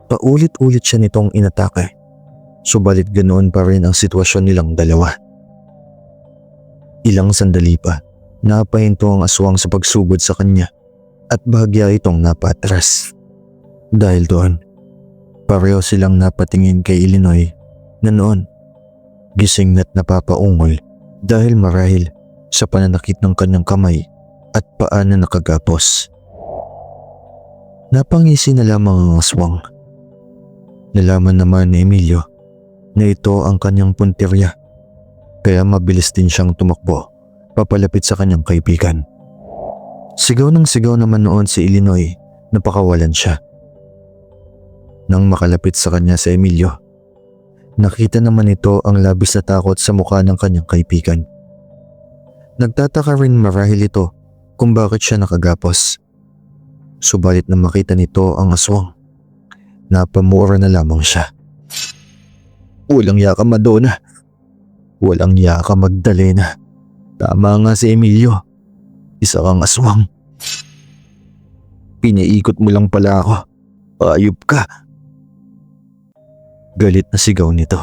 Paulit-ulit siya nitong inatake, subalit ganoon pa rin ang sitwasyon nilang dalawa. Ilang sandali pa, napahinto ang aswang sa pagsugod sa kanya at bahagya itong napatras. Dahil doon, pareho silang napatingin kay Illinois na noon gising na't napapaungol dahil marahil sa pananakit ng kanyang kamay at paa na nakagapos. Napangisi na lamang ang aswang. Nalaman naman ni Emilio na ito ang kanyang puntirya kaya mabilis din siyang tumakbo papalapit sa kanyang kaibigan. Sigaw ng sigaw naman noon si Illinois na pakawalan siya. Nang makalapit sa kanya si Emilio, nakita naman ito ang labis na takot sa mukha ng kanyang kaibigan. Nagtataka rin marahil ito kung bakit siya nakagapos. Subalit nang makita nito ang aswang, napamura na lamang siya. Walang yaka Madonna. Walang yaka Magdalena. Tama nga si Emilio. Isa kang aswang. Pinaikot mo lang pala ako. Ayop ka. Galit na sigaw nito.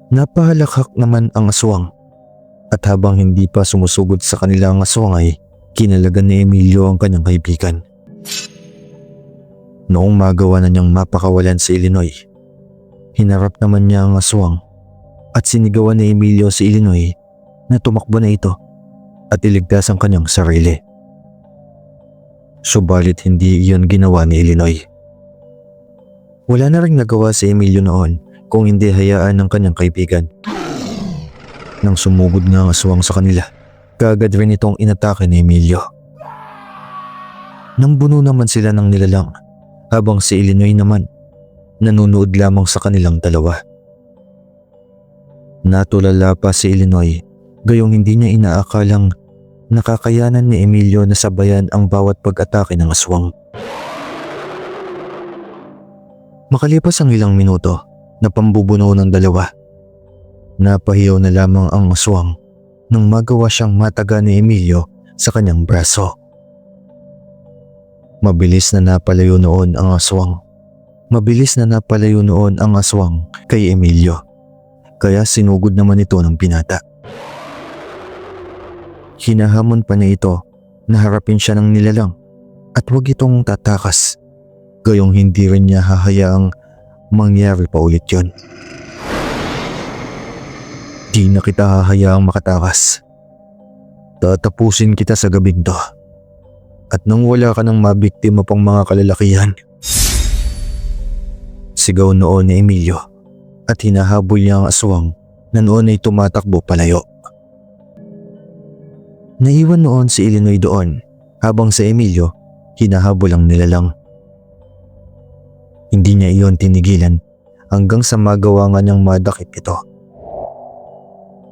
Napahalakhak naman ang aswang at habang hindi pa sumusugod sa kanila ang aswang ay kinalagan ni Emilio ang kanyang kaibigan. Noong magawa na niyang mapakawalan si Illinois, hinarap naman niya ang aswang at sinigawan ni Emilio si Illinois na tumakbo na ito at iligtas ang kanyang sarili. Subalit hindi iyon ginawa ni Illinois. Wala na ring nagawa si Emilio noon kung hindi hayaan ng kanyang kaibigan. Nang sumugod nga ang aswang sa kanila, kaagad rin itong inatake ni Emilio. Nang buno naman sila ng nilalang, habang si Illinois naman nanunood lamang sa kanilang dalawa. Natulala pa si Illinois, gayong hindi niya inaakalang nakakayanan ni Emilio na sabayan ang bawat pag-atake ng aswang. Makalipas ang ilang minuto na pambubuno ng dalawa, napahiyaw na lamang ang aswang nang magawa siyang mataga ni Emilio sa kanyang braso. Mabilis na napalayo noon ang aswang. Mabilis na napalayo noon ang aswang kay Emilio, kaya sinugod naman ito ng binata. Hinahamon pa niya ito na harapin siya ng nilalang at huwag itong tatakas, gayong hindi rin niya hahayaang mangyari pa ulit yun. Di na kita hahayaang makatakas. Tatapusin kita sa gabing to. At nang wala ka ng mabiktima pang mga kalalakihan. Sigaw noon ni Emilio at hinahabol niya ang aswang na noon ay tumatakbo palayo. Naiwan noon si Illinois doon habang si Emilio hinahabol ang nilalang. Hindi niya iyon tinigilan hanggang sa magawa nga niyang madakip ito.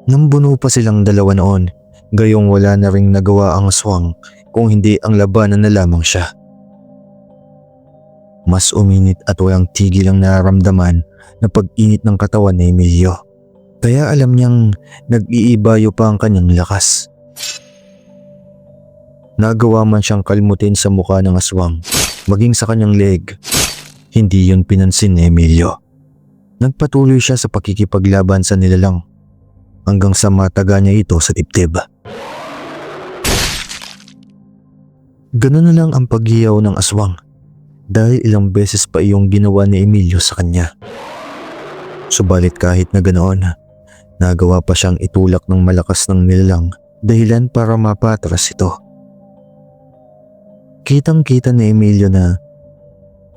Nambuno pa silang dalawa noon, gayong wala na ring nagawa ang aswang kung hindi ang labanan na lamang siya. Mas uminit at walang tigil ang nararamdaman na pag-init ng katawan ni Emilio. Kaya alam niyang nag-iibayo pa ang kanyang lakas. Nagawa man siyang kalmutin sa mukha ng aswang, maging sa kanyang leg. Hindi yun pinansin ni Emilio. Nagpatuloy siya sa pakikipaglaban sa nilalang hanggang sa mataga niya ito sa dibdib. Ganun na lang ang paghiyaw ng aswang dahil ilang beses pa iyong ginawa ni Emilio sa kanya. Subalit kahit na ganoon, nagawa pa siyang itulak ng malakas ng nilalang dahilan para mapatras ito. Kitang-kita ni Emilio na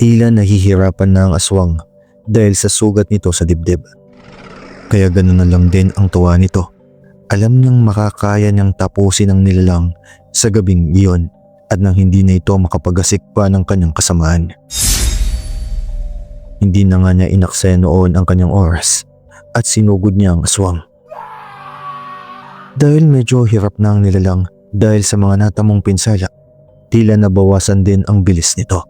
tila nahihirapan na ang aswang dahil sa sugat nito sa dibdib. Kaya ganoon na lang din ang tuwa nito. Alam niyang makakaya niyang tapusin ang nilalang sa gabing iyon at nang hindi na ito makapagasik pa ng kanyang kasamaan. Hindi na nga niya inaksaya noon ang kanyang oras at sinugod niya ang aswang. Dahil medyo hirap na ang nilalang dahil sa mga natamong pinsala, tila nabawasan din ang bilis nito.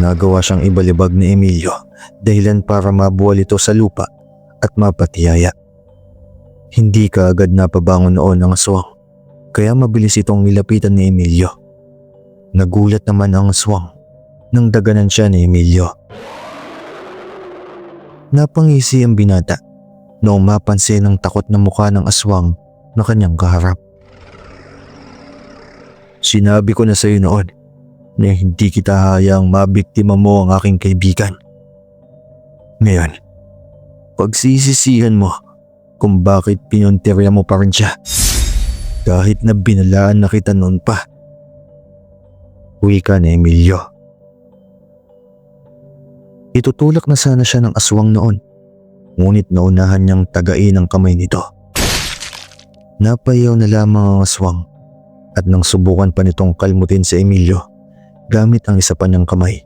Nagawa siyang ibalibag ni Emilio dahilan para mabuwal ito sa lupa at mapatiyaya. Hindi kaagad napabangon noon ang aswang, kaya mabilis itong nilapitan ni Emilio. Nagulat naman ang aswang nang daganan siya ni Emilio. Napangisi ang binata noong mapansin ang takot na mukha ng aswang na kanyang kaharap. Sinabi ko na sa iyo noon na hindi kita hayaang mabiktima mo ang aking kaibigan. Ngayon, pagsisisihan mo kung bakit pinuntirya mo pa rin siya kahit na binalaan na kita noon pa. Wika ni Emilio. Itutulak na sana siya ng aswang noon, ngunit naunahan niyang tagain ang kamay nito. Napayaw na lamang ang aswang at nang subukan pa nitong kalmutin si Emilio gamit ang isa pa niyang kamay,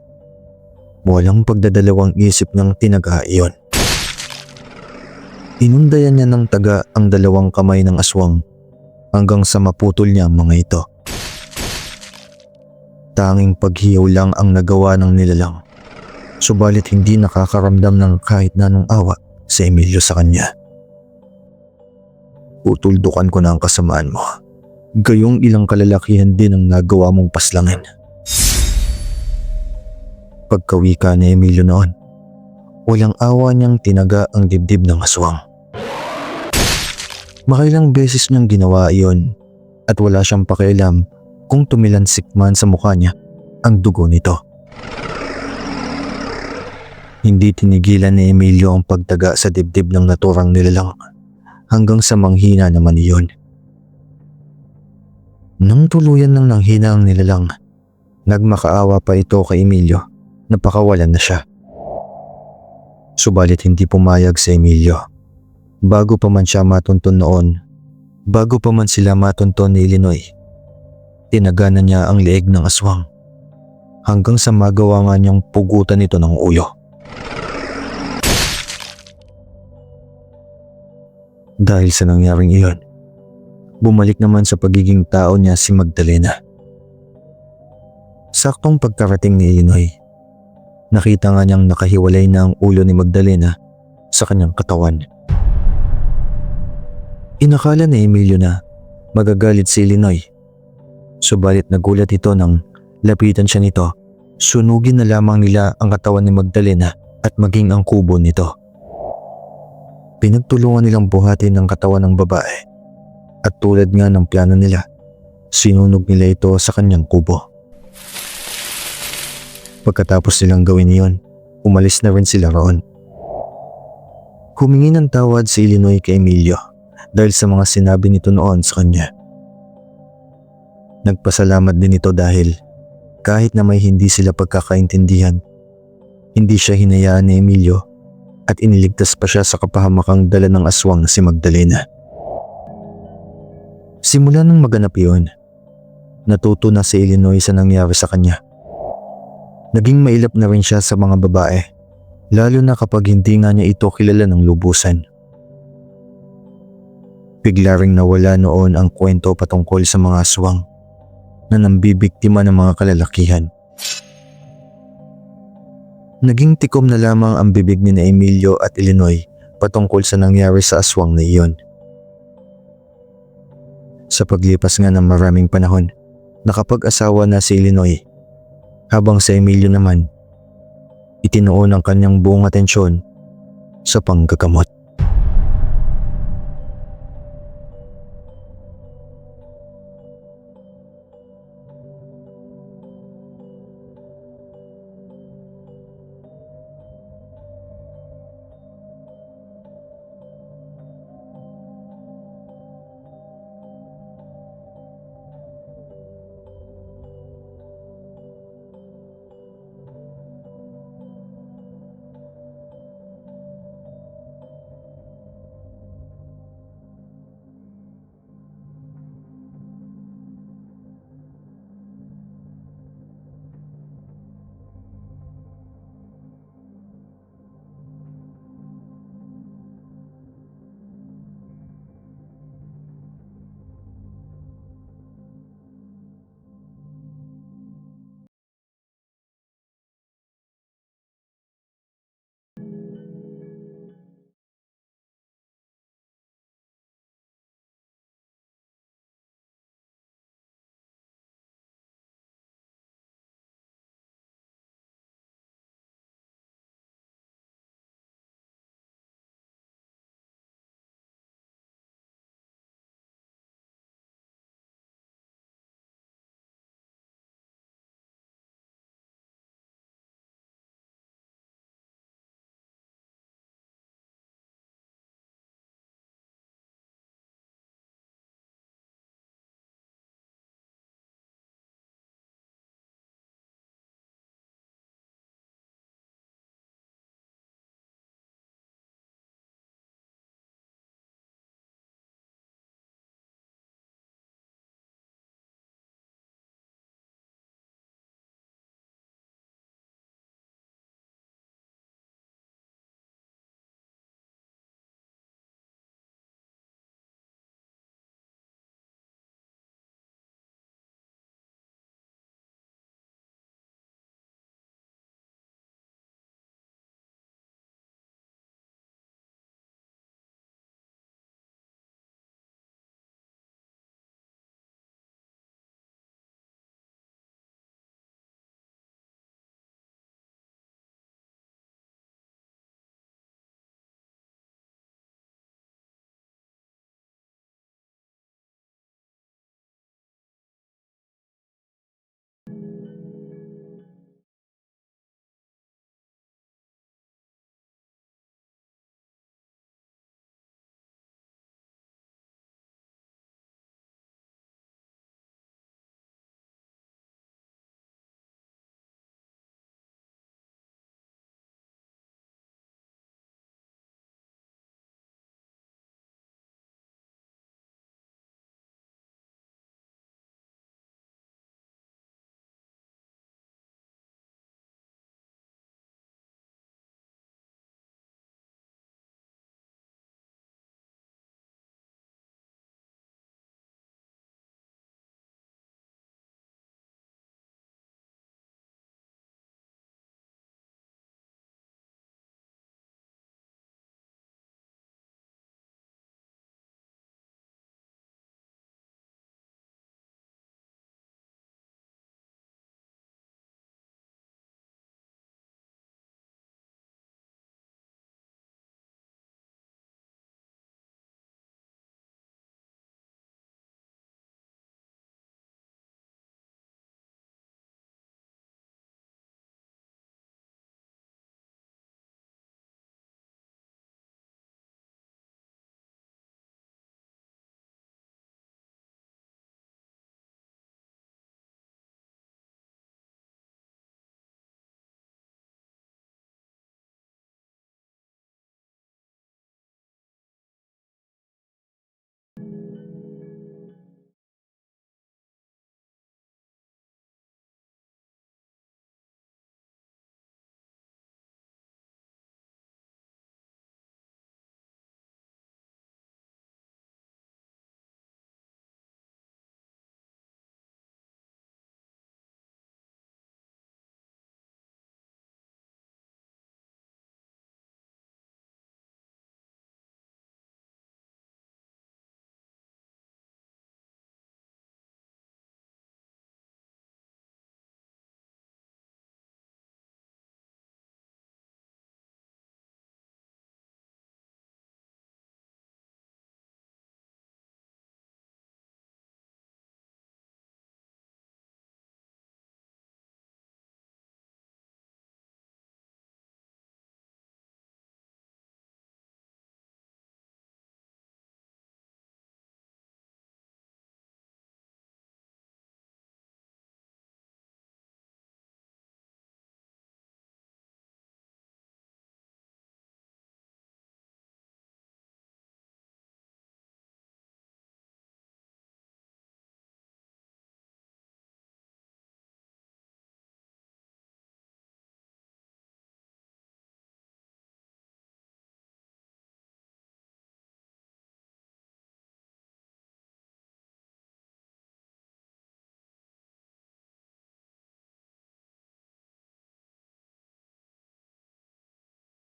walang pagdadalawang isip niyang tinaga iyon. Inundayan niya ng taga ang dalawang kamay ng aswang hanggang sa maputol niya ang mga ito. Tanging paghiyaw lang ang nagawa ng nilalang, subalit hindi nakakaramdam ng kahit na anong awa si Emilio sa kanya. Tutuldukan ko na ang kasamaan mo, gayong ilang kalalakihan din ang nagawa mong paslangin. Pagkawika ni Emilio noon, walang awa niyang tinaga ang dibdib ng aswang. Makailang beses niyang ginawa iyon at wala siyang pakialam kung tumilansik man sa mukha niya ang dugo nito. Hindi tinigilan ni Emilio ang pagtaga sa dibdib ng naturang nilalang hanggang sa manghina naman iyon. Nang tuluyan ng nanghina ang nilalang, nagmakaawa pa ito kay Emilio. Napakawalan na siya. Subalit hindi pumayag si Emilio. Bago pa man sila matunton ni Illinois, tinagana niya ang leeg ng aswang hanggang sa magawa nga niyang pugutan ito ng ulo. Dahil sa nangyaring iyon, bumalik naman sa pagiging tao niya si Magdalena. Saktong pagkarating ni Illinois, nakita nga niyang nakahiwalay na ang ulo ni Magdalena sa kanyang katawan. Inakala ni Emilio na magagalit si Illinois, subalit nagulat ito nang lapitan siya nito. Sunugin na lamang nila ang katawan ni Magdalena at maging ang kubo nito. Pinagtulungan nilang buhatin ang katawan ng babae at tulad nga ng plano nila, sinunog nila ito sa kanyang kubo. Pagkatapos nilang gawin iyon, umalis na rin sila roon. Humingi ng tawad si Illinois kay Emilio dahil sa mga sinabi nito noon sa kanya. Nagpasalamat din ito dahil kahit na may hindi sila pagkakaintindihan, hindi siya hinayaan ni Emilio at iniligtas pa siya sa kapahamakang dala ng aswang na si Magdalena. Simula nang maganap iyon, natuto na si Illinois sa nangyari sa kanya. Naging mailap na rin siya sa mga babae, lalo na kapag hindi nga niya ito kilala ng lubusan. Bigla ring nawala noon ang kwento patungkol sa mga aswang na nambibiktima ng mga kalalakihan. Naging tikom na lamang ang bibig ni na Emilio at Illinois patungkol sa nangyari sa aswang na iyon. Sa paglipas nga ng maraming panahon, nakapag-asawa na si Illinois, habang si Emilio naman, itinuon ang kanyang buong atensyon sa panggagamot.